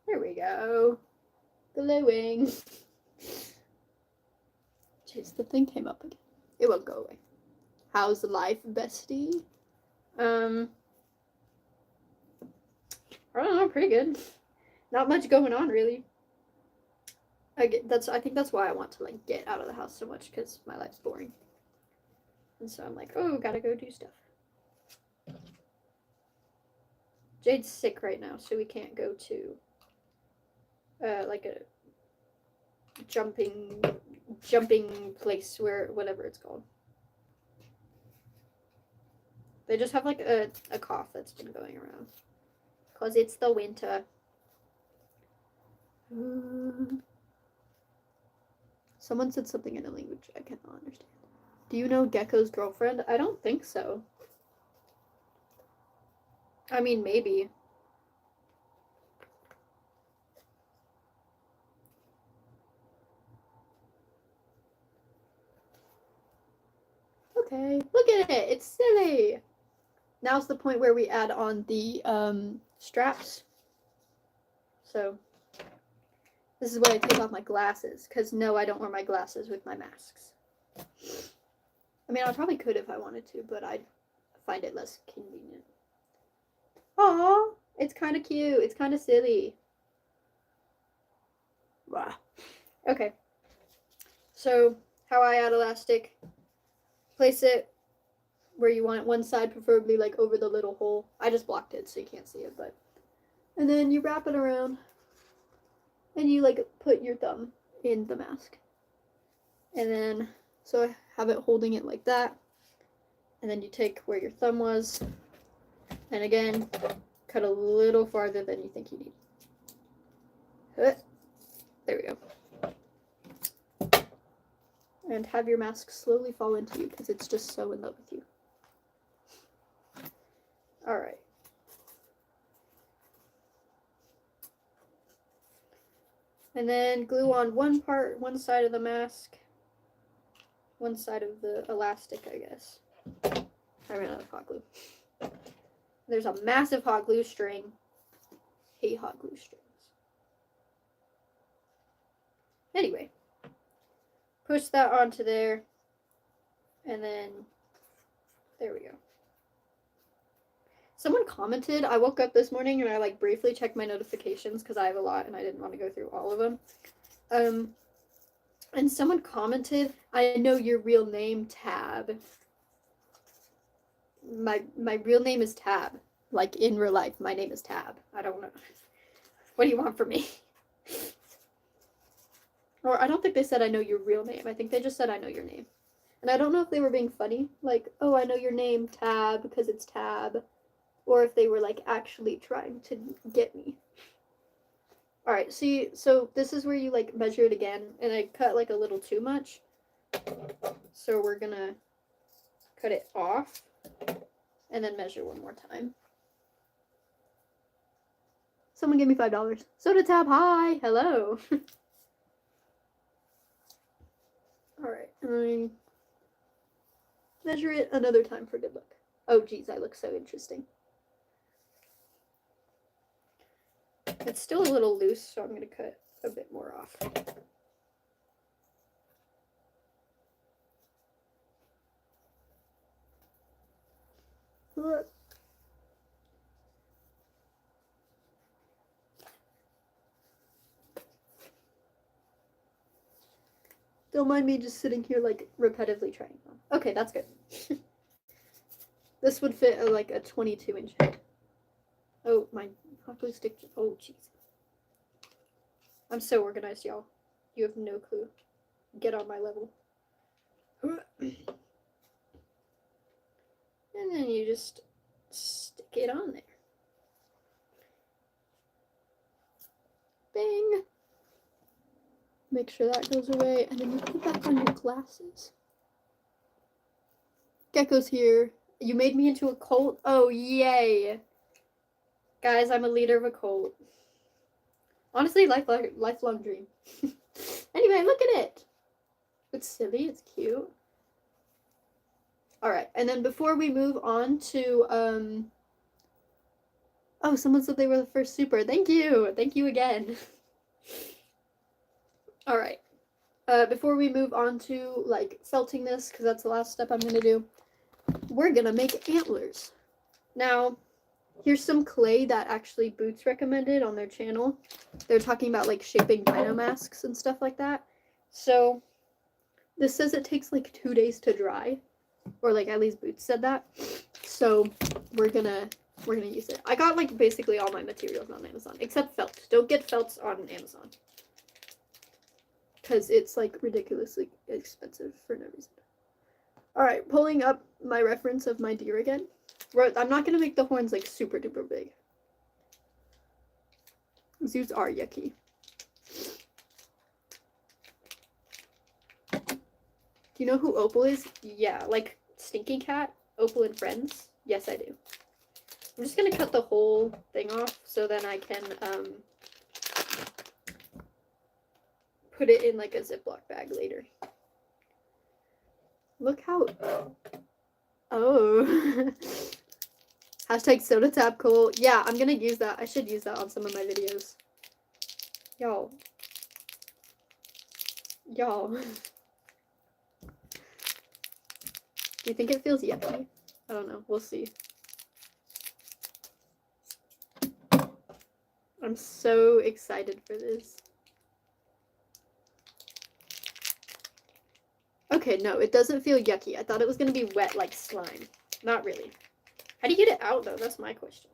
There we go. Gluing. Jeez, the thing came up again. It won't go away. How's life, bestie? I don't know, pretty good. Not much going on, really. I think that's why I want to like get out of the house so much, because my life's boring. And so I'm like, oh, gotta go do stuff. Jade's sick right now, so we can't go to like a jumping jumping place where, whatever it's called. They just have like a cough that's been going around. Because it's the winter. Someone said something in a language I cannot understand. Do you know Gecko's girlfriend? I don't think so. I mean, maybe. Okay, look at it. It's silly. Now's the point where we add on the straps. So this is where I take off my glasses, because no, I don't wear my glasses with my masks. I mean, I probably could if I wanted to, but I find it less convenient. Aw, it's kind of cute. It's kind of silly. Wow. Okay. So how I add elastic, place it where you want it, one side preferably like over the little hole. I just blocked it so you can't see it, but. And then you wrap it around and you like put your thumb in the mask. And then, so I have it holding it like that. And then you take where your thumb was, and again, cut a little farther than you think you need. There we go. And have your mask slowly fall into you because it's just so in love with you. Alright. And then glue on one side of the mask, one side of the elastic, I guess. I ran out of hot glue. There's a massive hot glue string. Hate hot glue strings. Anyway, push that onto there, and then there we go. Someone commented, I woke up this morning and I like briefly checked my notifications because I have a lot and I didn't want to go through all of them. And someone commented, I know your real name, Tab. My real name is Tab. Like in real life, my name is Tab. I don't know. What do you want from me? Or I don't think they said I know your real name. I think they just said I know your name. And I don't know if they were being funny. Like, oh, I know your name, Tab, because it's Tab. Or if they were like actually trying to get me. Alright, see, so this is where you like measure it again. And I cut like a little too much. So we're gonna cut it off. And then measure one more time. Someone gave me $5. So did Tab. Hi. Hello. Alright. And measure it another time for good luck. Oh, geez. I look so interesting. It's still a little loose, so I'm going to cut a bit more off. Look. Don't mind me just sitting here like repetitively trying. Okay, that's good. This would fit like a 22-inch head. Oh, my hot glue stick. Oh, jeez. I'm so organized, y'all. You have no clue. Get on my level. And then you just stick it on there. Bang! Make sure that goes away, and then you put back on your glasses. Gecko's here. You made me into a cult? Oh, yay! Guys, I'm a leader of a cult. Honestly, lifelong dream. Anyway, look at it! It's silly, it's cute. Alright, and then before we move on to, oh, someone said they were the first super. Thank you! Thank you again. Alright, before we move on to, like, felting this, because that's the last step I'm going to do, we're going to make antlers. Now, here's some clay that actually Boots recommended on their channel. They're talking about, like, shaping dino masks and stuff like that. So, this says it takes, like, 2 days to dry. Or, like, at least Boots said that. So, we're gonna use it. I got, like, basically all my materials on Amazon, except felt. Don't get felts on Amazon. because it's like ridiculously expensive for no reason. Alright, pulling up my reference of my deer again. I'm not gonna make the horns like super duper big. Zoos are yucky. Do you know who Opal is? Yeah, like Stinky Cat, Opal and Friends. Yes, I do. I'm just gonna cut the whole thing off so then I can put it in like a Ziploc bag later. Look how... Oh. Hashtag soda tap cool. Yeah, I'm gonna use that. I should use that on some of my videos. Y'all. Do you think it feels yucky? I don't know. We'll see. I'm so excited for this. Okay, no, it doesn't feel yucky. I thought it was gonna be wet like slime. Not really. How do you get it out, though? That's my question.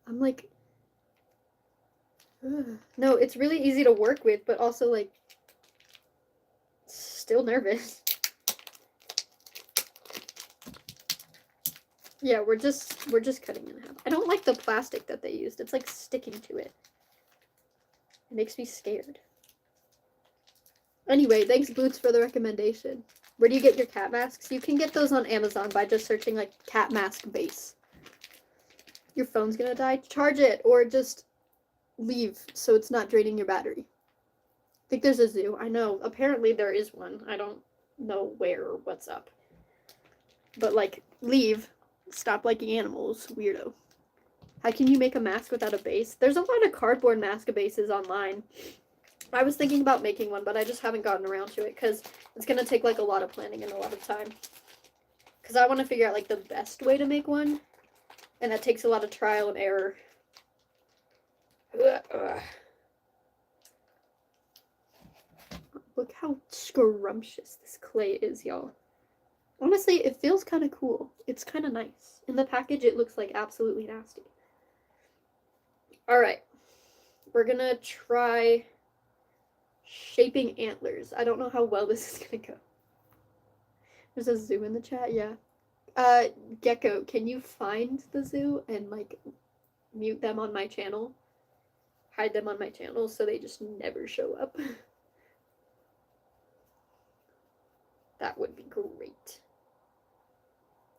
I'm like... No, it's really easy to work with, but also, like, still nervous. Yeah, we're just cutting it in half. I don't like the plastic that they used. It's like sticking to it. It makes me scared. Anyway, thanks Boots for the recommendation. Where do you get your cat masks? You can get those on Amazon by just searching like cat mask base. Your phone's gonna die? Charge it or just leave so it's not draining your battery. I think there's a zoo. I know. Apparently there is one. I don't know where or what's up. But like, leave. Stop liking animals, weirdo. How can you make a mask without a base? There's a lot of cardboard mask bases online. I was thinking about making one, but I just haven't gotten around to it because it's going to take like a lot of planning and a lot of time. Because I want to figure out like the best way to make one. And that takes a lot of trial and error. Look how scrumptious this clay is, y'all. Honestly, it feels kind of cool. It's kind of nice. In the package, it looks like absolutely nasty. Alright. We're gonna try shaping antlers. I don't know how well this is gonna go. There's a zoo in the chat, yeah. Gecko, can you find the zoo and, like, mute them on my channel? Hide them on my channel so they just never show up. That would be great.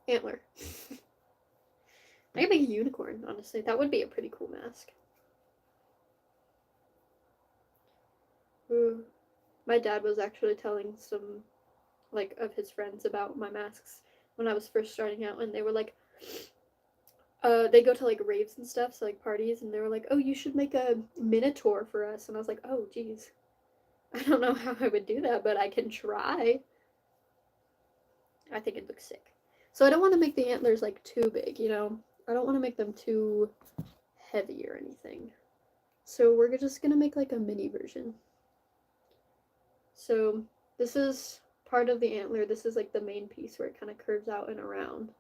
Antler. I could make a unicorn, honestly. That would be a pretty cool mask. Ooh. My dad was actually telling some, like, of his friends about my masks when I was first starting out, and they were like, they go to, like, raves and stuff, so, like, parties, and they were like, oh, you should make a minotaur for us, and I was like, oh, geez. I don't know how I would do that, but I can try. I think it looks sick. So I don't want to make the antlers, like, too big, you know? I don't want to make them too heavy or anything. So we're just going to make, like, a mini version. So this is part of the antler. This is, like, the main piece where it kind of curves out and around.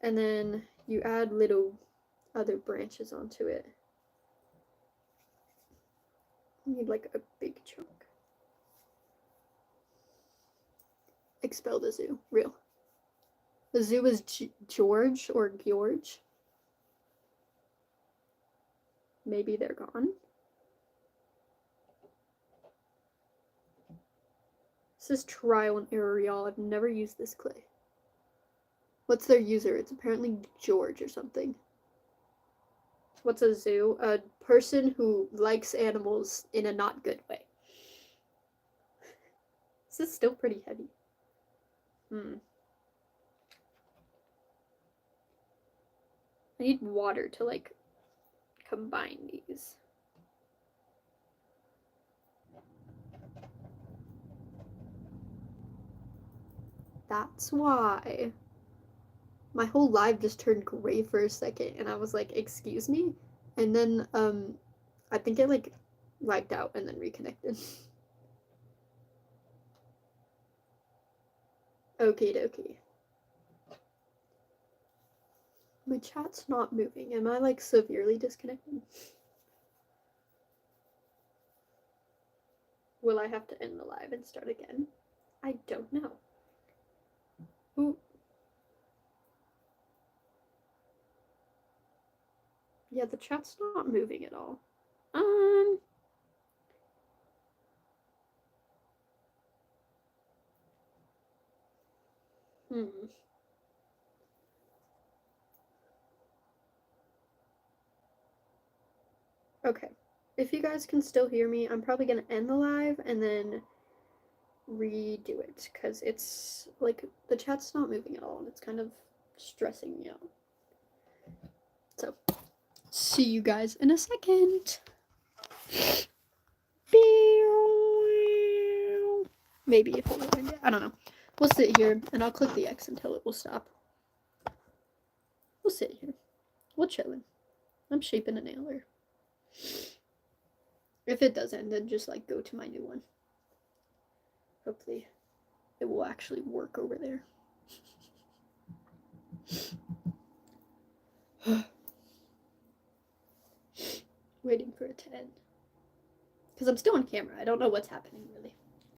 And then you add little other branches onto it. You need, like, a big chunk. Expel the zoo. Real. The zoo is George or George. Maybe they're gone. This is trial and error, y'all. I've never used this clay. What's their user? It's apparently George or something. What's a zoo? A person who likes animals in a not good way. This is still pretty heavy. I need water to, like, combine these. That's why. My whole live just turned gray for a second, and I was like, excuse me? And then, I think it, like, lagged out and then reconnected. Okie dokie. My chat's not moving. Am I like severely disconnected? Will I have to end the live and start again? I don't know. Ooh. Yeah, the chat's not moving at all. Okay. If you guys can still hear me, I'm probably gonna end the live and then redo it because it's like the chat's not moving at all and it's kind of stressing me out. So, see you guys in a second. Maybe if it will end it. I don't know. We'll sit here and I'll click the X until it will stop. We'll sit here. We'll chillin'. I'm shaping a nailer. If it does end, then just like go to my new one. Hopefully it will actually work over there. Waiting for it to end. Because I'm still on camera. I don't know what's happening really.